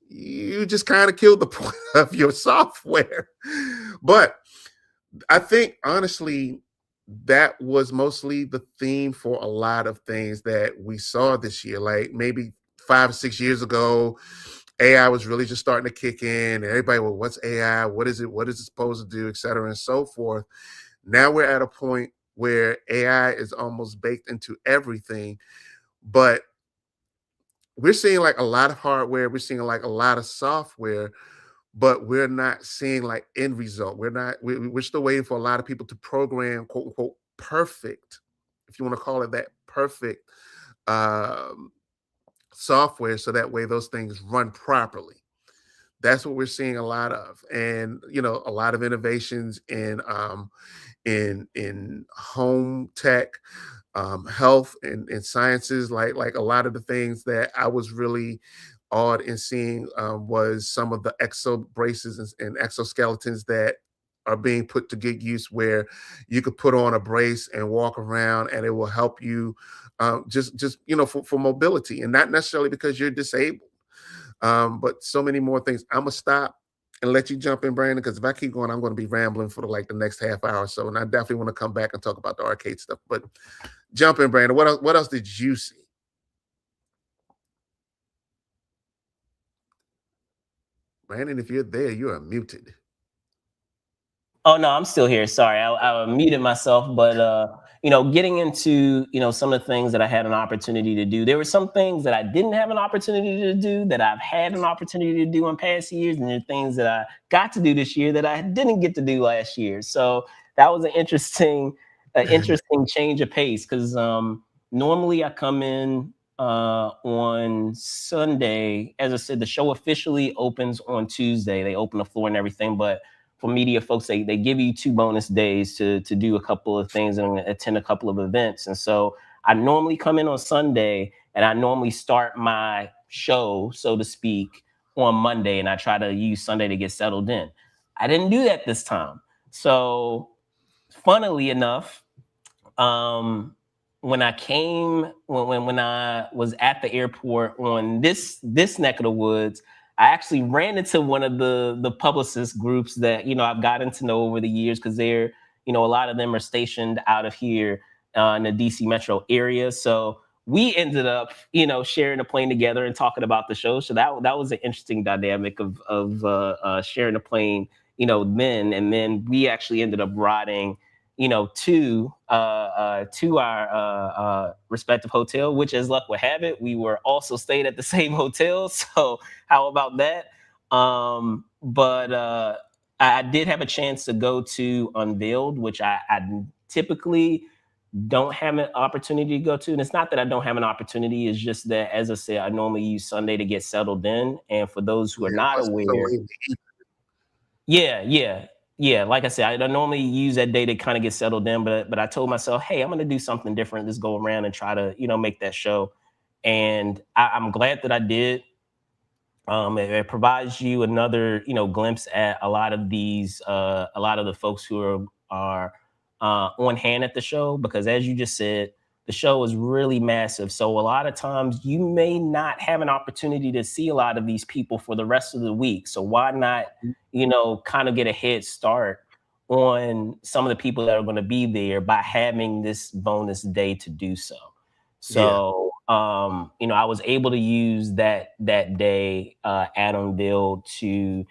Speaker 3: You just kind of killed the point of your software. But I think, honestly, that was mostly the theme for a lot of things that we saw this year. Like maybe 5 or 6 years ago, AI was really just starting to kick in. And everybody, well, what's AI? What is it? What is it supposed to do? Et cetera, and so forth. Now we're at a point where AI is almost baked into everything, but we're seeing like a lot of hardware, we're seeing like a lot of software, but we're not seeing like end result. We're still waiting for a lot of people to program quote unquote perfect, if you want to call it that, perfect um, software, so that way those things run properly. That's what we're seeing a lot of, and a lot of innovations in home tech, health, and sciences. Like a lot of the things that I was really awed in seeing was some of the exo braces and exoskeletons that are being put to good use, where you could put on a brace and walk around, and it will help you just for mobility, and not necessarily because you're disabled. But so many more things. I'm gonna stop and let you jump in, Brandon, because if I keep going, I'm going to be rambling for like the next half hour or so, and I definitely want to come back and talk about the arcade stuff. But jump in, Brandon. What else? What else did you see? Brandon, if you're there, you are muted.
Speaker 1: Oh no, I'm still here. Sorry, I muted myself, but getting into some of the things that I had an opportunity to do. There were some things that I didn't have an opportunity to do that I've had an opportunity to do in past years, and there are things that I got to do this year that I didn't get to do last year. So that was an interesting change of pace, because normally I come in on Sunday. As I said, the show officially opens on Tuesday. They open the floor and everything, but for media folks, they give you 2 bonus days to do a couple of things and attend a couple of events. And so I normally come in on Sunday, and I normally start my show, so to speak, on Monday, and I try to use Sunday to get settled in. I didn't do that this time. So funnily enough, when I was at the airport on this neck of the woods, I actually ran into one of the publicist groups that I've gotten to know over the years, because they're a lot of them are stationed out of here in the DC metro area. So we ended up sharing a plane together and talking about the show. So that was an interesting dynamic of sharing a plane then, and then we actually ended up riding to our respective hotel, which, as luck would have it, we were also stayed at the same hotel. So how about that? But I did have a chance to go to Unveiled, which I typically don't have an opportunity to go to. And it's not that I don't have an opportunity, it's just that, as I said, I normally use Sunday to get settled in. And for those who are not aware, yeah. Like I said, I don't normally use that day to kind of get settled in, but I told myself, hey, I'm going to do something different this go around and try to make that show. And I'm glad that I did. It provides you another glimpse at a lot of the folks who are on hand at the show, because, as you just said, the show is really massive. So a lot of times you may not have an opportunity to see a lot of these people for the rest of the week. So why not, kind of get a head start on some of the people that are going to be there by having this bonus day to do so. So, I was able to use that day at Unveiled to,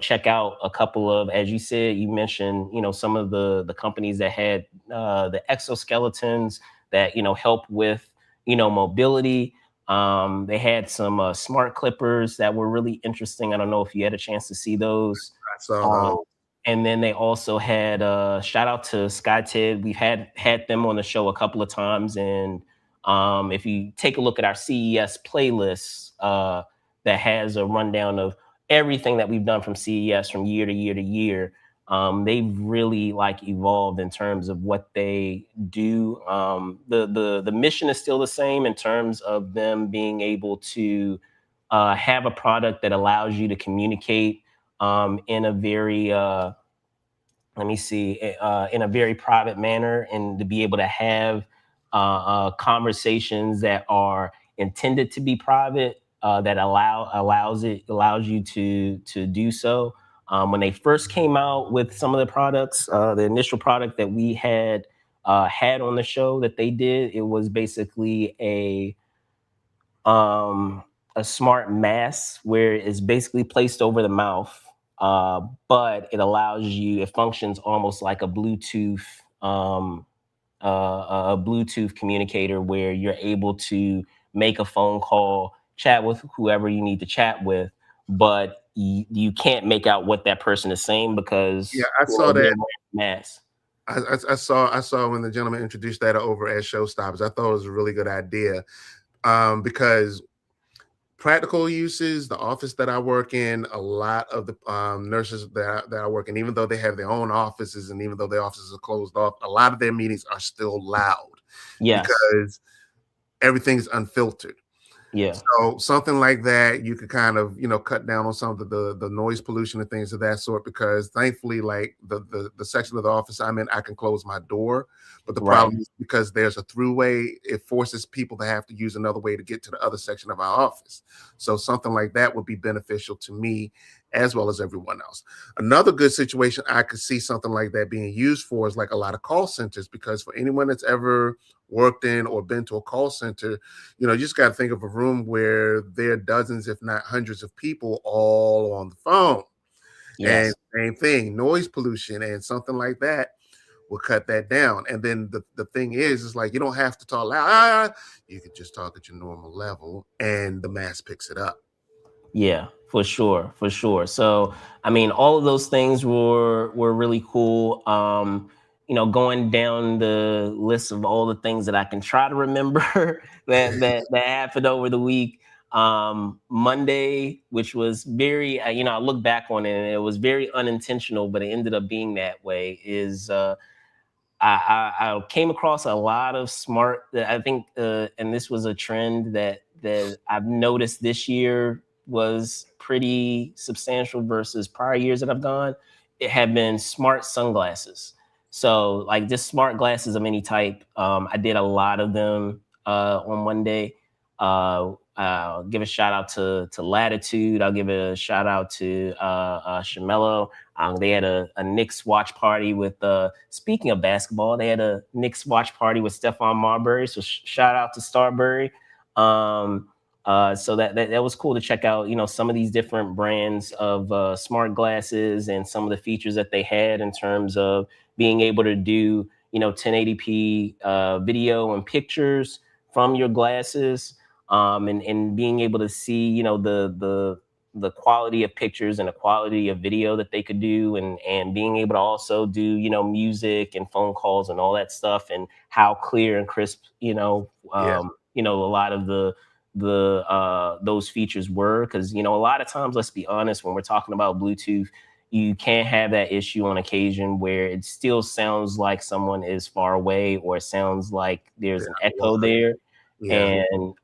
Speaker 1: check out a couple of, as you said, you mentioned, some of the companies that had the exoskeletons that, help with, mobility. They had some smart clippers that were really interesting. I don't know if you had a chance to see those.
Speaker 3: I saw those.
Speaker 1: And then they also had shout out to SkyTed. We've had them on the show a couple of times, and if you take a look at our CES playlist, that has a rundown of everything that we've done from CES from year to year to year, they've really evolved in terms of what they do. The mission is still the same in terms of them being able to have a product that allows you to communicate in a very in a very private manner, and to be able to have conversations that are intended to be private, that allows you to do so. When they first came out with some of the products, the initial product that we had on the show that they did, it was basically a smart mask where it's basically placed over the mouth, but it functions almost like a Bluetooth, a Bluetooth communicator, where you're able to make a phone call, chat with whoever you need to chat with, but you can't make out what that person is saying because
Speaker 3: I saw that
Speaker 1: mask.
Speaker 3: I saw when the gentleman introduced that over at Showstoppers. I thought it was a really good idea, because practical uses, the office that I work in, a lot of the nurses that I work in, even though they have their own offices and even though their offices are closed off, a lot of their meetings are still loud.
Speaker 1: Yes.
Speaker 3: Because everything's unfiltered.
Speaker 1: Yeah.
Speaker 3: So something like that, you could kind of, cut down on some of the noise pollution and things of that sort, because thankfully, like the section of the office I'm in, I can close my door. But the problem is, because there's a throughway, it forces people to have to use another way to get to the other section of our office. So something like that would be beneficial to me as well as everyone else. Another good situation I could see something like that being used for is like a lot of call centers, because for anyone that's ever worked in or been to a call center, you just got to think of a room where there are dozens, if not hundreds of people all on the phone.
Speaker 1: Yes.
Speaker 3: And same thing, noise pollution and something like that will cut that down. And then the thing is like, you don't have to talk loud. You could just talk at your normal level and the mask picks it up.
Speaker 1: Yeah, for sure. So, I mean, all of those things were really cool. Going down the list of all the things that I can try to remember that happened over the week. Monday, which was very, I look back on it and it was very unintentional, but it ended up being that way. I came across a lot of smart. I think, and this was a trend that I've noticed this year was pretty substantial versus prior years that I've gone. It had been smart sunglasses. So like just smart glasses of any type. I did a lot of them on one day. I'll give a shout out to Latitude. I'll give a shout out to Shamello. They had a Knicks watch party with. Speaking of basketball, they had a Knicks watch party with Stephon Marbury. So shout out to Starbury. So that was cool to check out. Some of these different brands of smart glasses and some of the features that they had in terms of being able to do 1080p video and pictures from your glasses, and being able to see the quality of pictures and the quality of video that they could do, and being able to also do music and phone calls and all that stuff, and how clear and crisp a lot of the those features were, because a lot of times, let's be honest, when we're talking about Bluetooth, you can't have that issue on occasion where it still sounds like someone is far away, or it sounds like there's an echo there.
Speaker 3: Yeah.
Speaker 1: And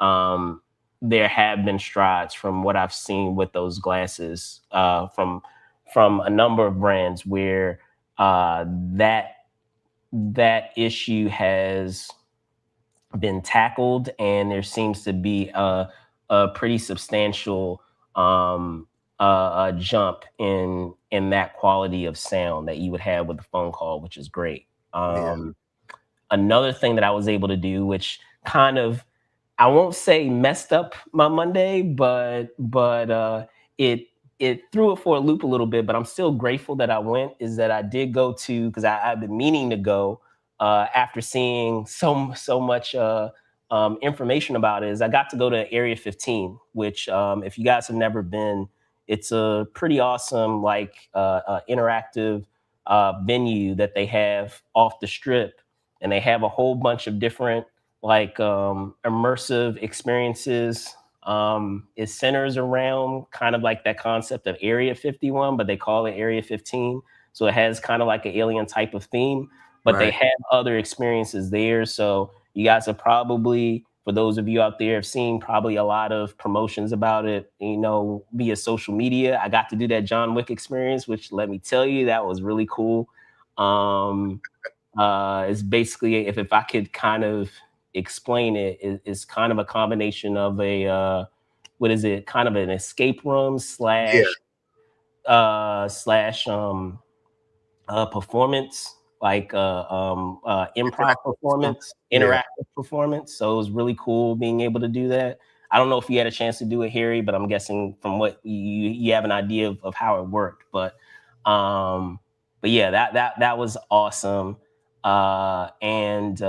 Speaker 1: there have been strides from what I've seen with those glasses from a number of brands where that issue has been tackled, and there seems to be a pretty substantial jump in that quality of sound that you would have with a phone call, which is great. Another thing that I was able to do, which kind of, I won't say messed up my Monday, but it threw it for a loop a little bit. But I'm still grateful that I went. Is that I did go to, because I've been meaning to go after seeing so much information about it. Is I got to go to Area 15, which if you guys have never been, it's a pretty awesome interactive venue that they have off the strip, and they have a whole bunch of different immersive experiences. It centers around kind of like that concept of Area 51, but they call it Area 15. So it has kind of like an alien type of theme, but they have other experiences there. So you guys have probably, for those of you out there, have seen probably a lot of promotions about it, via social media. I got to do that John Wick experience, which, let me tell you, that was really cool. It's basically, if I could kind of explain it, it's kind of a combination of a what is it? Kind of an escape room slash performance, improv performance, interactive performance. So it was really cool being able to do that. I don't know if you had a chance to do it, Harry, but I'm guessing from what you have an idea of how it worked. But yeah, that was awesome. And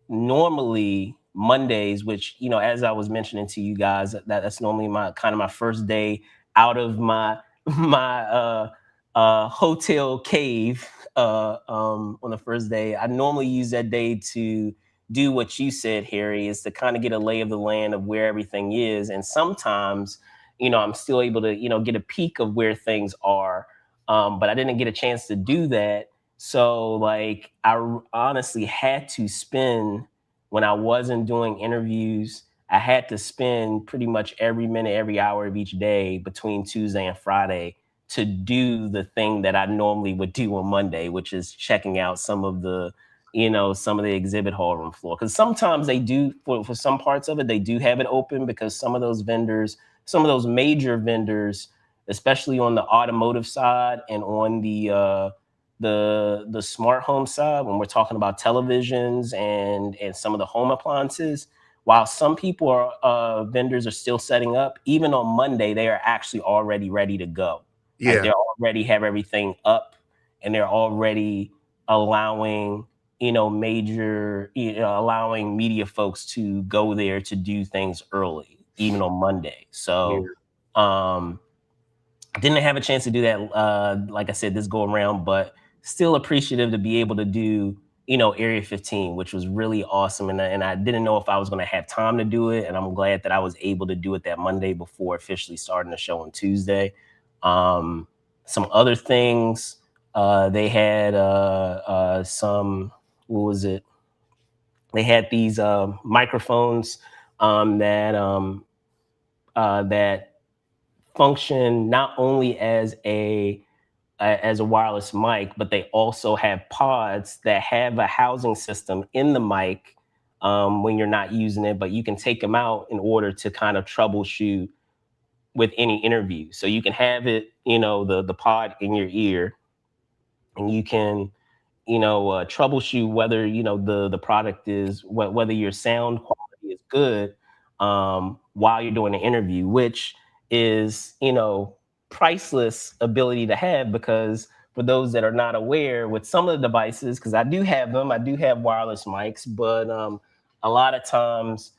Speaker 1: normally Mondays, which as I was mentioning to you guys, that's normally my first day out of my hotel cave on the first day. I normally use that day to do what you said, Harry, is to kind of get a lay of the land of where everything is. And sometimes, I'm still able to, get a peek of where things are. But I didn't get a chance to do that. So I honestly had to spend, when I wasn't doing interviews, I had to spend pretty much every minute, every hour of each day between Tuesday and Friday to do the thing that I normally would do on Monday, which is checking out some of the exhibit hall room floor. Because sometimes they do, for some parts of it, they do have it open, because some of those vendors, some of those major vendors, especially on the automotive side and on the smart home side, when we're talking about televisions and some of the home appliances, while some people vendors are still setting up, even on Monday, they are actually already ready to go. Like they already have everything up, and they're already allowing allowing media folks to go there to do things early, even on Monday. So didn't have a chance to do that, like I said, this go around, but still appreciative to be able to do Area 15, which was really awesome. And I didn't know if I was going to have time to do it, and I'm glad that I was able to do it that Monday before officially starting the show on Tuesday. Some other things, they had some, what was it? They had these microphones that function not only as a as a wireless mic, but they also have pods that have a housing system in the mic when you're not using it, but you can take them out in order to kind of troubleshoot with any interview. So you can have it, the pod in your ear, and you can troubleshoot whether the product is whether your sound quality is good while you're doing an interview, which is priceless ability to have, because for those that are not aware, with some of the devices, because I do have them, I do have wireless mics, but a lot of times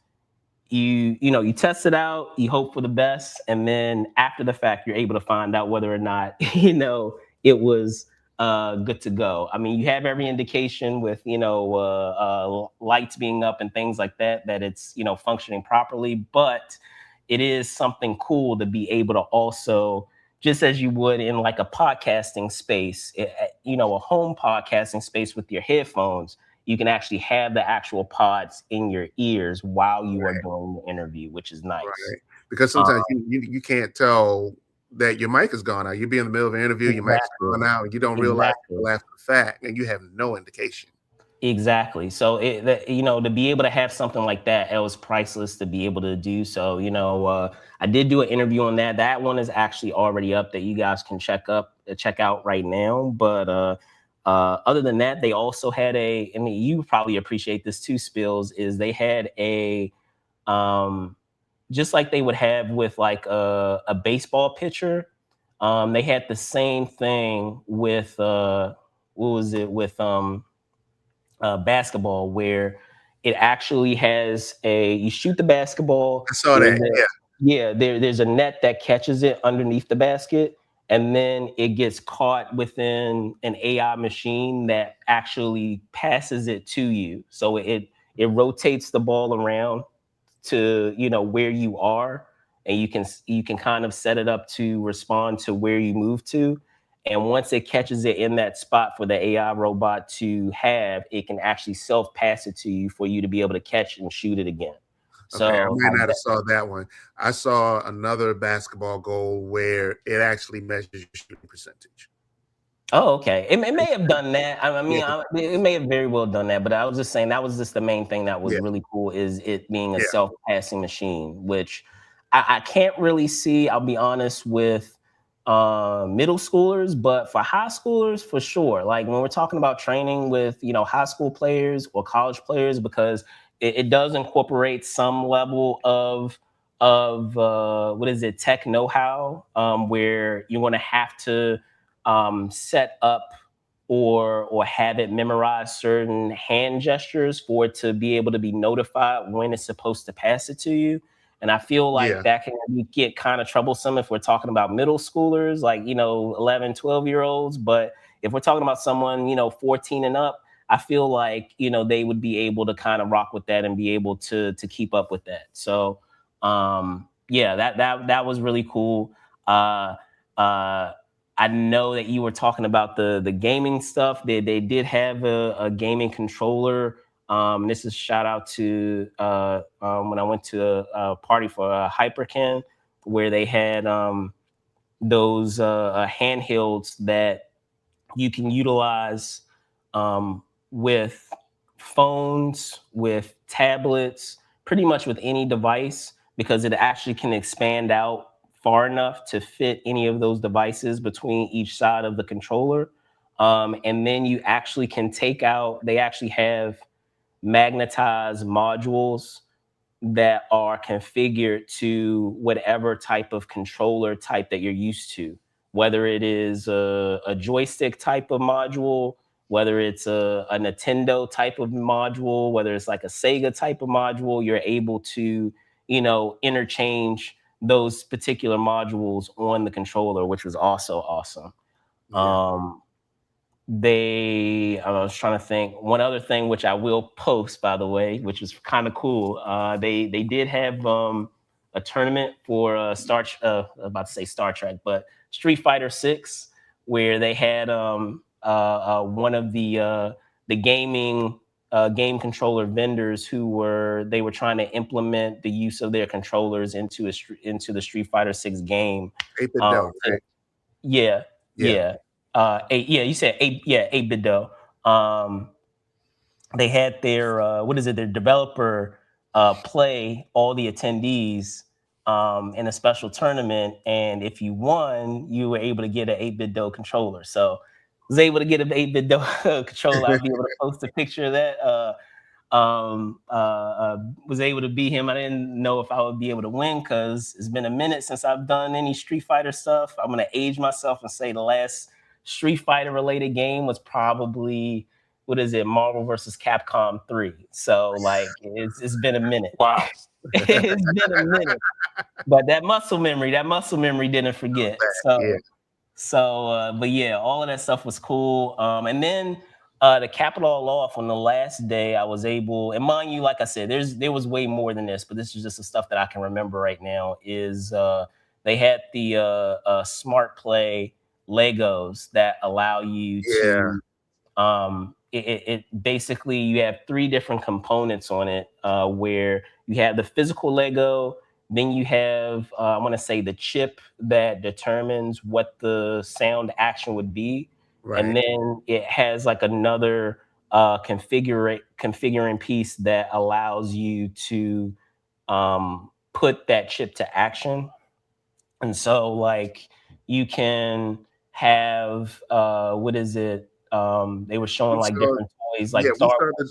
Speaker 1: you test it out, you hope for the best, and then after the fact you're able to find out whether or not it was good to go. I mean, you have every indication with lights being up and things like that it's functioning properly, but it is something cool to be able to also, just as you would in like a podcasting space, a home podcasting space with your headphones, you can actually have the actual pods in your ears while you are doing the interview, which is nice.
Speaker 3: Right. Because sometimes you can't tell that your mic is gone out. You'll be in the middle of an interview, your mic's gone out, and you don't realize until after the fact, and you have no indication.
Speaker 1: Exactly. So to be able to have something like that, it was priceless to be able to do. So I did do an interview on that. That one is actually already up that you guys can check out right now. But other than that, they also had and you probably appreciate this too, Spills, is they had a just like they would have with like a baseball pitcher. They had the same thing with what was it with basketball, where it actually has you shoot the basketball.
Speaker 3: I saw that.
Speaker 1: There's a net that catches it underneath the basket, and then it gets caught within an AI machine that actually passes it to you. So it rotates the ball around to where you are, and you can kind of set it up to respond to where you move to. And once it catches it in that spot for the AI robot to have, it can actually self pass it to you for you to be able to catch and shoot it again.
Speaker 3: Okay, I might not have saw that one. I saw another basketball goal where it actually measures your shooting percentage.
Speaker 1: Oh, okay. It may have done that. I mean, it may have very well done that, but I was just saying that was just the main thing that was really cool, is it being a self-passing machine, which I can't really see, I'll be honest, with middle schoolers, but for high schoolers, for sure. Like when we're talking about training with, high school players or college players, because it does incorporate some level of tech know-how, where you're going to have to set up or have it memorize certain hand gestures for it to be able to be notified when it's supposed to pass it to you. And I feel like that can get kind of troublesome if we're talking about middle schoolers, like, 11, 12-year-olds. But if we're talking about someone, 14 and up, I feel like, they would be able to kind of rock with that and be able to keep up with that. So, that was really cool. I know that you were talking about the gaming stuff. They did have a gaming controller. This is shout out to when I went to a party for Hyperkin, where they had those handhelds that you can utilize with phones, with tablets, pretty much with any device, because it actually can expand out far enough to fit any of those devices between each side of the controller. And then you actually can they actually have magnetized modules that are configured to whatever type of controller type that you're used to, whether it is a joystick type of module, whether it's a Nintendo type of module, whether it's like a Sega type of module, you're able to, interchange those particular modules on the controller, which was also awesome. I was trying to think one other thing, which I will post, by the way, which was kind of cool. They did have a tournament for about to say Star Trek, but Street Fighter 6, where they had one of the gaming game controller vendors they were trying to implement the use of their controllers into the Street Fighter 6 game.
Speaker 3: Right?
Speaker 1: Yeah. You said 8-bit dough. They had their their developer play all the attendees in a special tournament, and if you won, you were able to get an 8-bit dough controller. So I was able to get an 8-bit dough controller. I'll be able to post a picture of that. Was able to beat him. I didn't know if I would be able to win because it's been a minute since I've done any Street Fighter stuff. I'm gonna age myself and say the last Street Fighter related game was probably Marvel versus Capcom 3. So like it's been a minute.
Speaker 2: Wow.
Speaker 1: It's been a minute. But that muscle memory didn't forget. But yeah, all of that stuff was cool. And then to cap it all off, on the last day, I was able, and mind you, like I said, there was way more than this, but this is just the stuff that I can remember right now. Is they had the Smart Play Legos that allow you to. It basically, you have 3 different components on it, where you have the physical Lego. Then you have, I want to say, the chip that determines what the sound action would be. Right. And then it has like another configuring piece that allows you to put that chip to action. And so like you can have, they were showing like different toys, like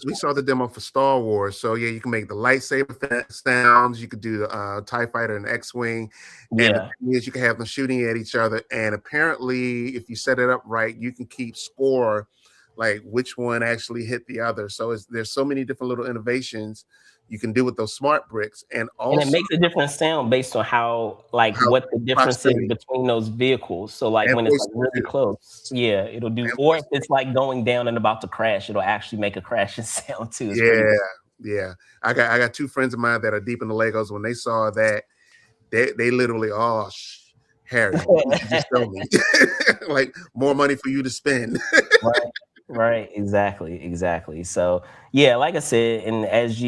Speaker 3: we saw the demo for Star Wars. So yeah, you can make the lightsaber sounds. You could do the TIE Fighter and X-Wing. And the thing is, you can have them shooting at each other. And apparently, if you set it up right, you can keep score, like which one actually hit the other. So there's so many different little innovations you can do with those smart bricks, and
Speaker 1: it makes a different sound based on how what the difference is between those vehicles. So like when it's like really close, it'll do. Or if it's like going down and about to crash, it'll actually make a crashing sound too.
Speaker 3: Yeah. I got 2 friends of mine that are deep in the Legos. When they saw that, they literally, Harry, just show me. Like more money for you to spend.
Speaker 1: Right, exactly. So yeah, like I said, and as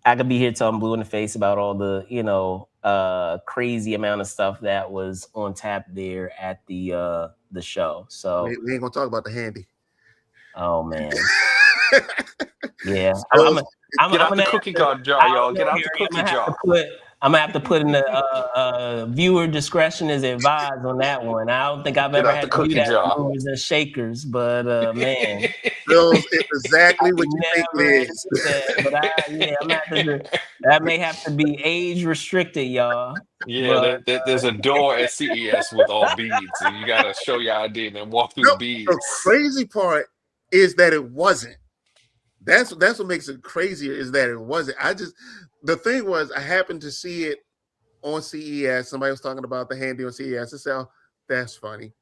Speaker 1: I could be here till I'm blue in the face about all the crazy amount of stuff that was on tap there at the show. So
Speaker 3: we ain't gonna talk about the handy.
Speaker 1: Oh man, yeah.
Speaker 2: I'm get out the cookie jar, y'all. Get out the cookie jar.
Speaker 1: I'm gonna have to put in the viewer discretion is advised on that one. I don't think I've ever had to do that with movers and shakers, but man,
Speaker 3: it's exactly what you think it is.
Speaker 1: That may have to be age restricted, y'all.
Speaker 2: Yeah, there's a door at CES with all beads, and you gotta show your ID and then walk through the beads.
Speaker 3: The crazy part is that it wasn't. That's what makes it crazier, is that it wasn't. The thing was, I happened to see it on CES. Somebody was talking about the handy on CES. I said, "Oh, that's funny."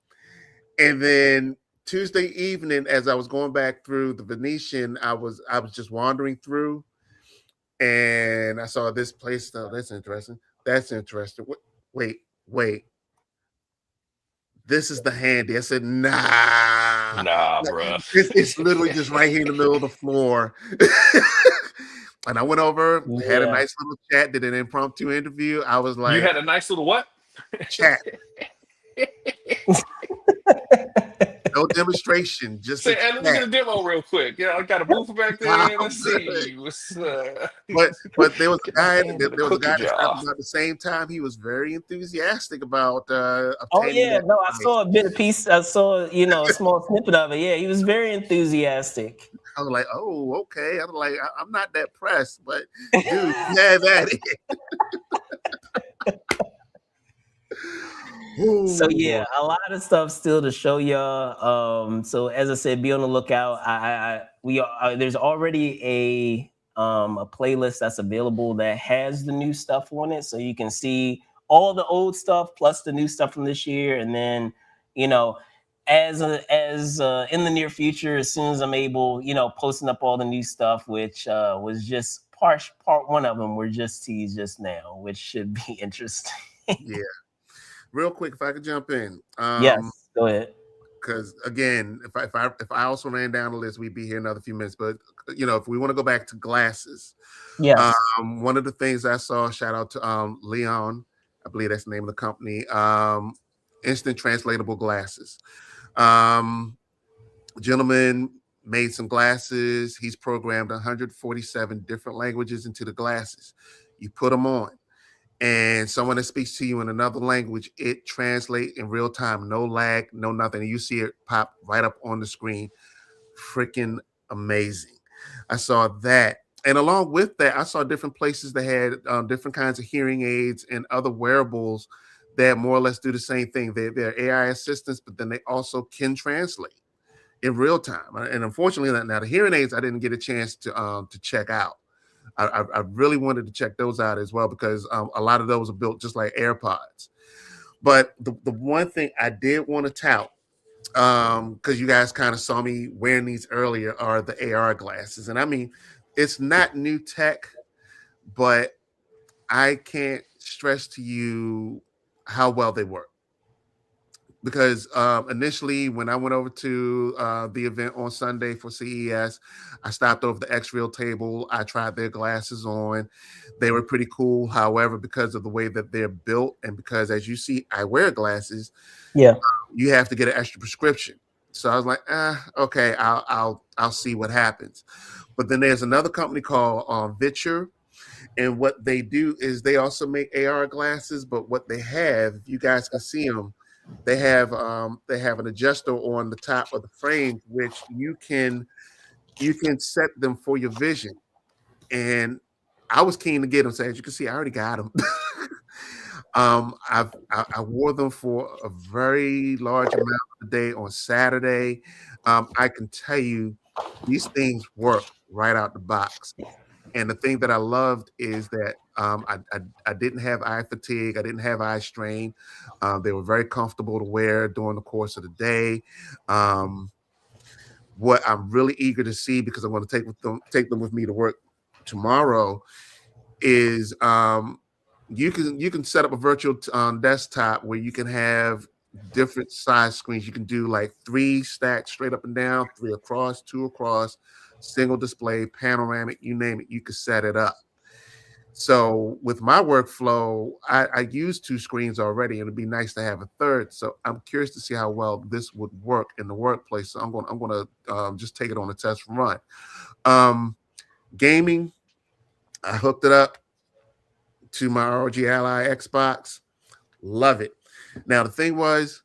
Speaker 3: And then Tuesday evening, as I was going back through the Venetian, I was just wandering through, and I saw this place. Oh, that's interesting. That's interesting. Wait. This is the handy. I said, nah, bro. It's literally just right here in the middle of the floor. And I went over, had a nice little chat, did an impromptu interview. I was like,
Speaker 2: you had a nice little what?
Speaker 3: Chat. No demonstration, just
Speaker 2: say, let me get a demo real quick. Yeah, I got a booth back there. Let's see.
Speaker 3: But there was a guy. There was a guy that stopped at the same time. He was very enthusiastic about.
Speaker 1: I saw a bit of piece. I saw a small snippet of it. Yeah, he was very enthusiastic.
Speaker 3: I was like, oh, okay. I'm like, I'm not that pressed, but dude, have at it.
Speaker 1: So yeah, a lot of stuff still to show y'all. So as I said, be on the lookout. There's already a playlist that's available that has the new stuff on it, so you can see all the old stuff plus the new stuff from this year, and then as in the near future, as soon as I'm able, posting up all the new stuff, which was just part 1 of them were just teased just now, which should be interesting.
Speaker 3: Yeah. Real quick, if I could jump in.
Speaker 1: Yes, go ahead.
Speaker 3: Because again, if I also ran down the list, we'd be here another few minutes. But if we want to go back to glasses, one of the things I saw, shout out to Leon, I believe that's the name of the company, instant translatable glasses. Um, Gentleman made some glasses. He's programmed 147 different languages into the glasses. You put them on, and someone that speaks to you in another language, it translates in real time, no lag, no nothing. And you see it pop right up on the screen. Freaking amazing. I saw that. And along with that, I saw different places that had different kinds of hearing aids and other wearables that more or less do the same thing. They're AI assistants, but then they also can translate in real time. And unfortunately, now the hearing aids I didn't get a chance to check out. I really wanted to check those out as well because a lot of those are built just like AirPods. But the one thing I did want to tout, because you guys kind of saw me wearing these earlier, are the AR glasses. And I mean, it's not new tech, but I can't stress to you how well they work. Because initially, when I went over to the event on Sunday for CES, I stopped over the X-Real table. I tried their glasses on. They were pretty cool. However, because of the way that they're built, and because, as you see, I wear glasses,
Speaker 1: Yeah.
Speaker 3: you have to get an extra prescription. So I was like, okay, I'll see what happens. But then there's another company called Vitcher, and what they do is they also make AR glasses. But what they have, if you guys can see them, they have an adjuster on the top of the frame, which you can set them for your vision. And I was keen to get them. So as you can see, I already got them. I wore them for a very large amount of the day on Saturday. I can tell you these things work right out the box. And the thing that I loved is that I didn't have eye fatigue. I didn't have eye strain. They were very comfortable to wear during the course of the day. Um, what I'm really eager to see, because I'm going to take them with me to work tomorrow, is you can set up a virtual desktop where you can have different size screens. You can do like 3 stacked straight up and down, 3 across, 2 across, single display, panoramic, you name it, you could set it up. So with my workflow, I use 2 screens already, and it'd be nice to have a third. So I'm curious to see how well this would work in the workplace. So I'm going to just take it on a test run. Um, Gaming, I hooked it up to my ROG Ally Xbox. Love it. Now the thing was,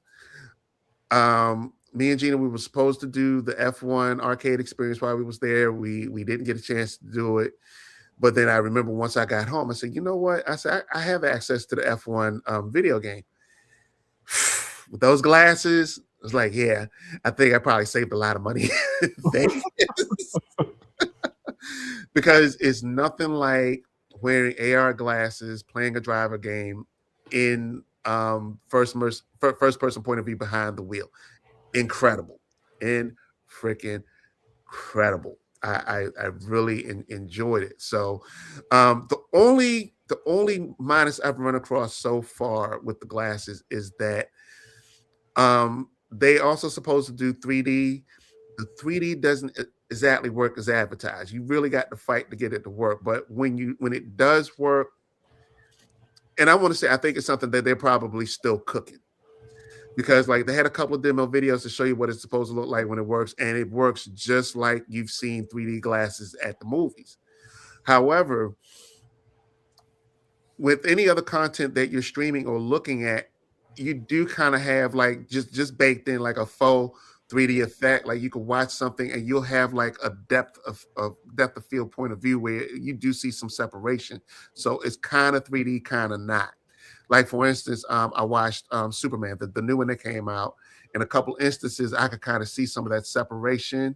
Speaker 3: me and Gina, we were supposed to do the F1 arcade experience while we was there. We didn't get a chance to do it. But then I remember once I got home, I said, you know what? I said, I have access to the F1 video game. With those glasses, I was like, yeah, I think I probably saved a lot of money. Because it's nothing like wearing AR glasses, playing a driver game in first person point of view behind the wheel. Incredible. In freaking incredible. I really enjoyed it. So the only minus I've run across so far with the glasses is that they also supposed to do 3D. The 3D doesn't exactly work as advertised. You really got to fight to get it to work. But when it does work, and I want to say I think it's something that they're probably still cooking. Because like they had a couple of demo videos to show you what it's supposed to look like when it works, and it works just like you've seen 3D glasses at the movies. However, with any other content that you're streaming or looking at, you do kind of have like just baked in like a faux 3D effect. Like you can watch something and you'll have like a depth of field point of view where you do see some separation. So it's kind of 3D, kind of not. Like for instance, I watched Superman, the new one that came out. In a couple instances, I could kind of see some of that separation,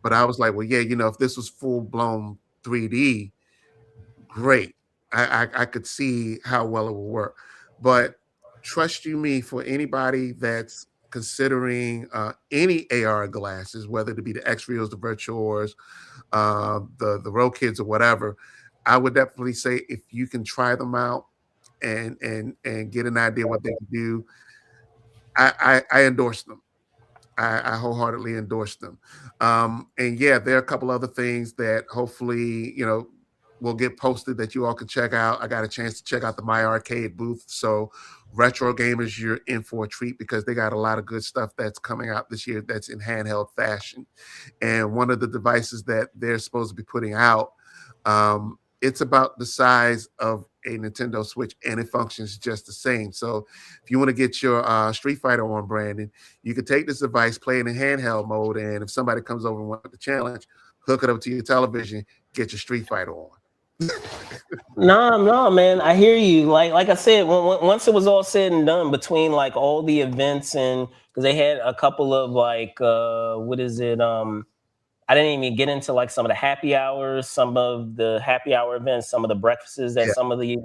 Speaker 3: but I was like, well, yeah, if this was full blown 3D, great. I could see how well it will work. But trust you me, for anybody that's considering any AR glasses, whether it be the X-Reals, the Virtuors, the Row Kids, or whatever, I would definitely say if you can try them out and get an idea what they can do, I endorse them. I wholeheartedly endorse them. And yeah, there are a couple other things that hopefully, will get posted that you all can check out. I got a chance to check out the My Arcade booth. So retro gamers, you're in for a treat because they got a lot of good stuff that's coming out this year that's in handheld fashion. And one of the devices that they're supposed to be putting out, it's about the size of a Nintendo Switch and it functions just the same. So if you want to get your Street Fighter on, Brandon, you can take this device, play it in handheld mode, and if somebody comes over and wants the challenge, hook it up to your television, get your Street Fighter on.
Speaker 1: No, man. I hear you. Like I said, once it was all said and done, between like all the events and because they had a couple of like what is it? I didn't even get into like some of the happy hours, some of the happy hour events, some of the breakfasts that some of the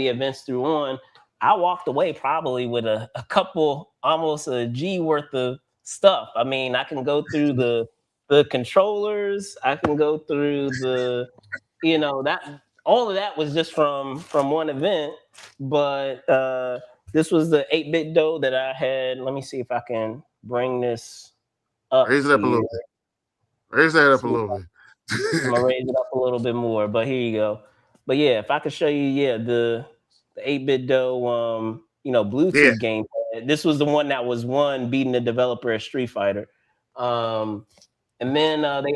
Speaker 1: events threw on. I walked away probably with a couple, almost a G worth of stuff. I mean, I can go through the controllers, I can go through the, that all of that was just from one event. But this was the 8-bit dough that I had. Let me see if I can bring this up.
Speaker 3: Raise it up a little bit. Raise that up a little bit.
Speaker 1: I'm gonna raise it up a little bit more, but here you go. But yeah, if I could show you, the 8-bit dough, Bluetooth game. This was the one that was beating the developer at Street Fighter. And then they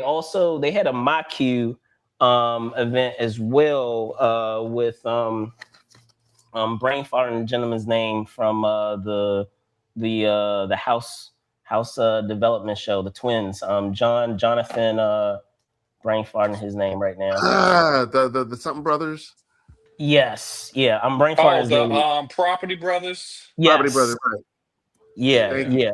Speaker 1: had a MyQ event as well with brain farting gentleman's name from the house development show, the twins, Jonathan, brain farting his name right now.
Speaker 3: The something brothers.
Speaker 1: Yes, yeah, I'm brain farting his name.
Speaker 2: Property Brothers.
Speaker 1: Yes.
Speaker 3: Property Brothers, right?
Speaker 1: Yeah.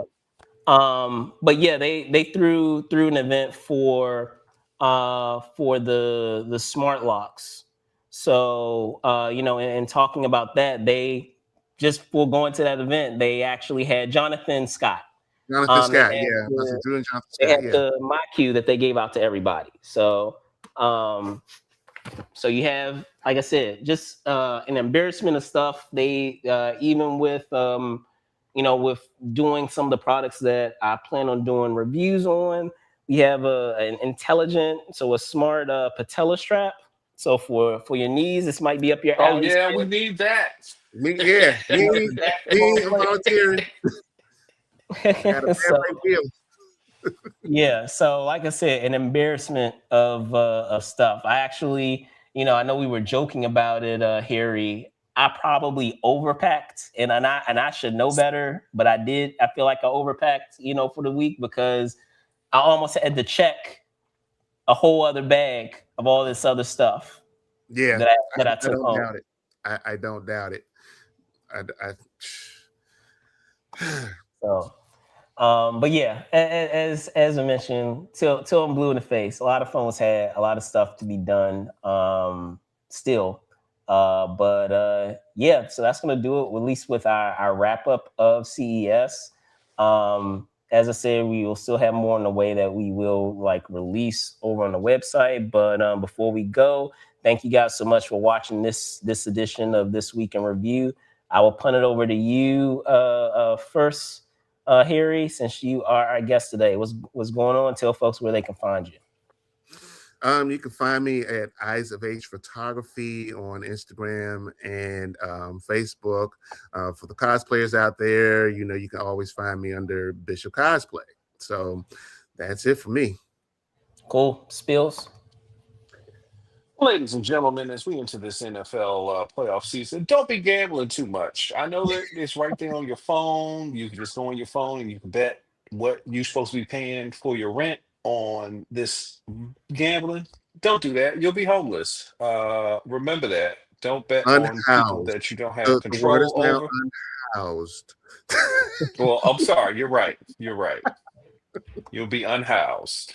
Speaker 1: But yeah, they threw an event for the smart locks. So in talking about that, they just for going to that event, they actually had Jonathan Scott.
Speaker 3: Jonathan Scott,
Speaker 1: They had
Speaker 3: the
Speaker 1: the MyQ that they gave out to everybody. So so you have, like I said, just an embarrassment of stuff. They even with with doing some of the products that I plan on doing reviews on, we have an intelligent, so a smart patella strap. So for your knees, this might be up your alley.
Speaker 2: Oh yeah, we need that.
Speaker 3: Me, I'm volunteering.
Speaker 1: So like I said, an embarrassment of stuff. I actually, I know we were joking about it, Harry. I probably overpacked, and I should know better, but I did. I feel like I overpacked, for the week because I almost had to check a whole other bag of all this other stuff.
Speaker 3: Yeah,
Speaker 1: that I took home.
Speaker 3: Doubt it. I don't doubt it.
Speaker 1: So, but yeah, as I mentioned, till I'm blue in the face. A lot of phones had a lot of stuff to be done still. But so that's gonna do it, at least with our wrap up of CES. As I said, we will still have more in the way that we will release over on the website. But before we go, thank you guys so much for watching this edition of This Week in Review. I will punt it over to you first, Harry, since you are our guest today. What's going on? Tell folks where they can find you.
Speaker 3: You can find me at Eyes of H Photography on Instagram and Facebook. For the cosplayers out there, you can always find me under Bishop Cosplay. So that's it for me.
Speaker 1: Cool. Spills.
Speaker 2: Ladies and gentlemen, as we enter this NFL playoff season, don't be gambling too much. I know that it's right there on your phone. You can just go on your phone and you can bet what you're supposed to be paying for your rent on this gambling. Don't do that. You'll be homeless. Remember that. Don't bet on people that you don't have control over.
Speaker 3: Unhoused.
Speaker 2: Well, I'm sorry. You're right. You'll be unhoused.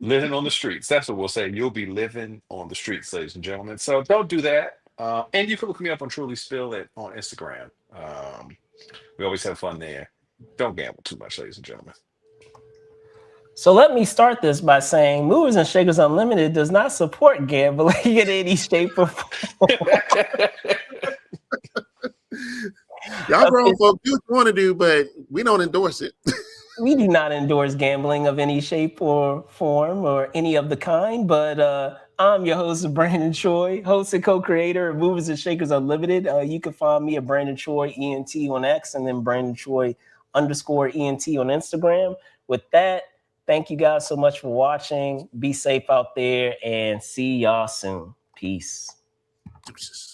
Speaker 2: Living on the streets. That's what we'll say. You'll be living on the streets, ladies and gentlemen. So don't do that. And you can look me up on Truly Spill on Instagram. We always have fun there. Don't gamble too much, ladies and gentlemen.
Speaker 1: So let me start this by saying Movers and Shakers Unlimited does not support gambling in any shape or form.
Speaker 3: Y'all grown folks do what you want to do, but we don't endorse it.
Speaker 1: We do not endorse gambling of any shape or form or any of the kind, but I'm your host, Brandon Choi, host and co-creator of Movers and Shakers Unlimited. You can find me at Brandon Choi ENT on X, and then Brandon Choi _ENT on Instagram. With that, thank you guys so much for watching. Be safe out there, and see y'all soon. Peace.
Speaker 3: Deuces.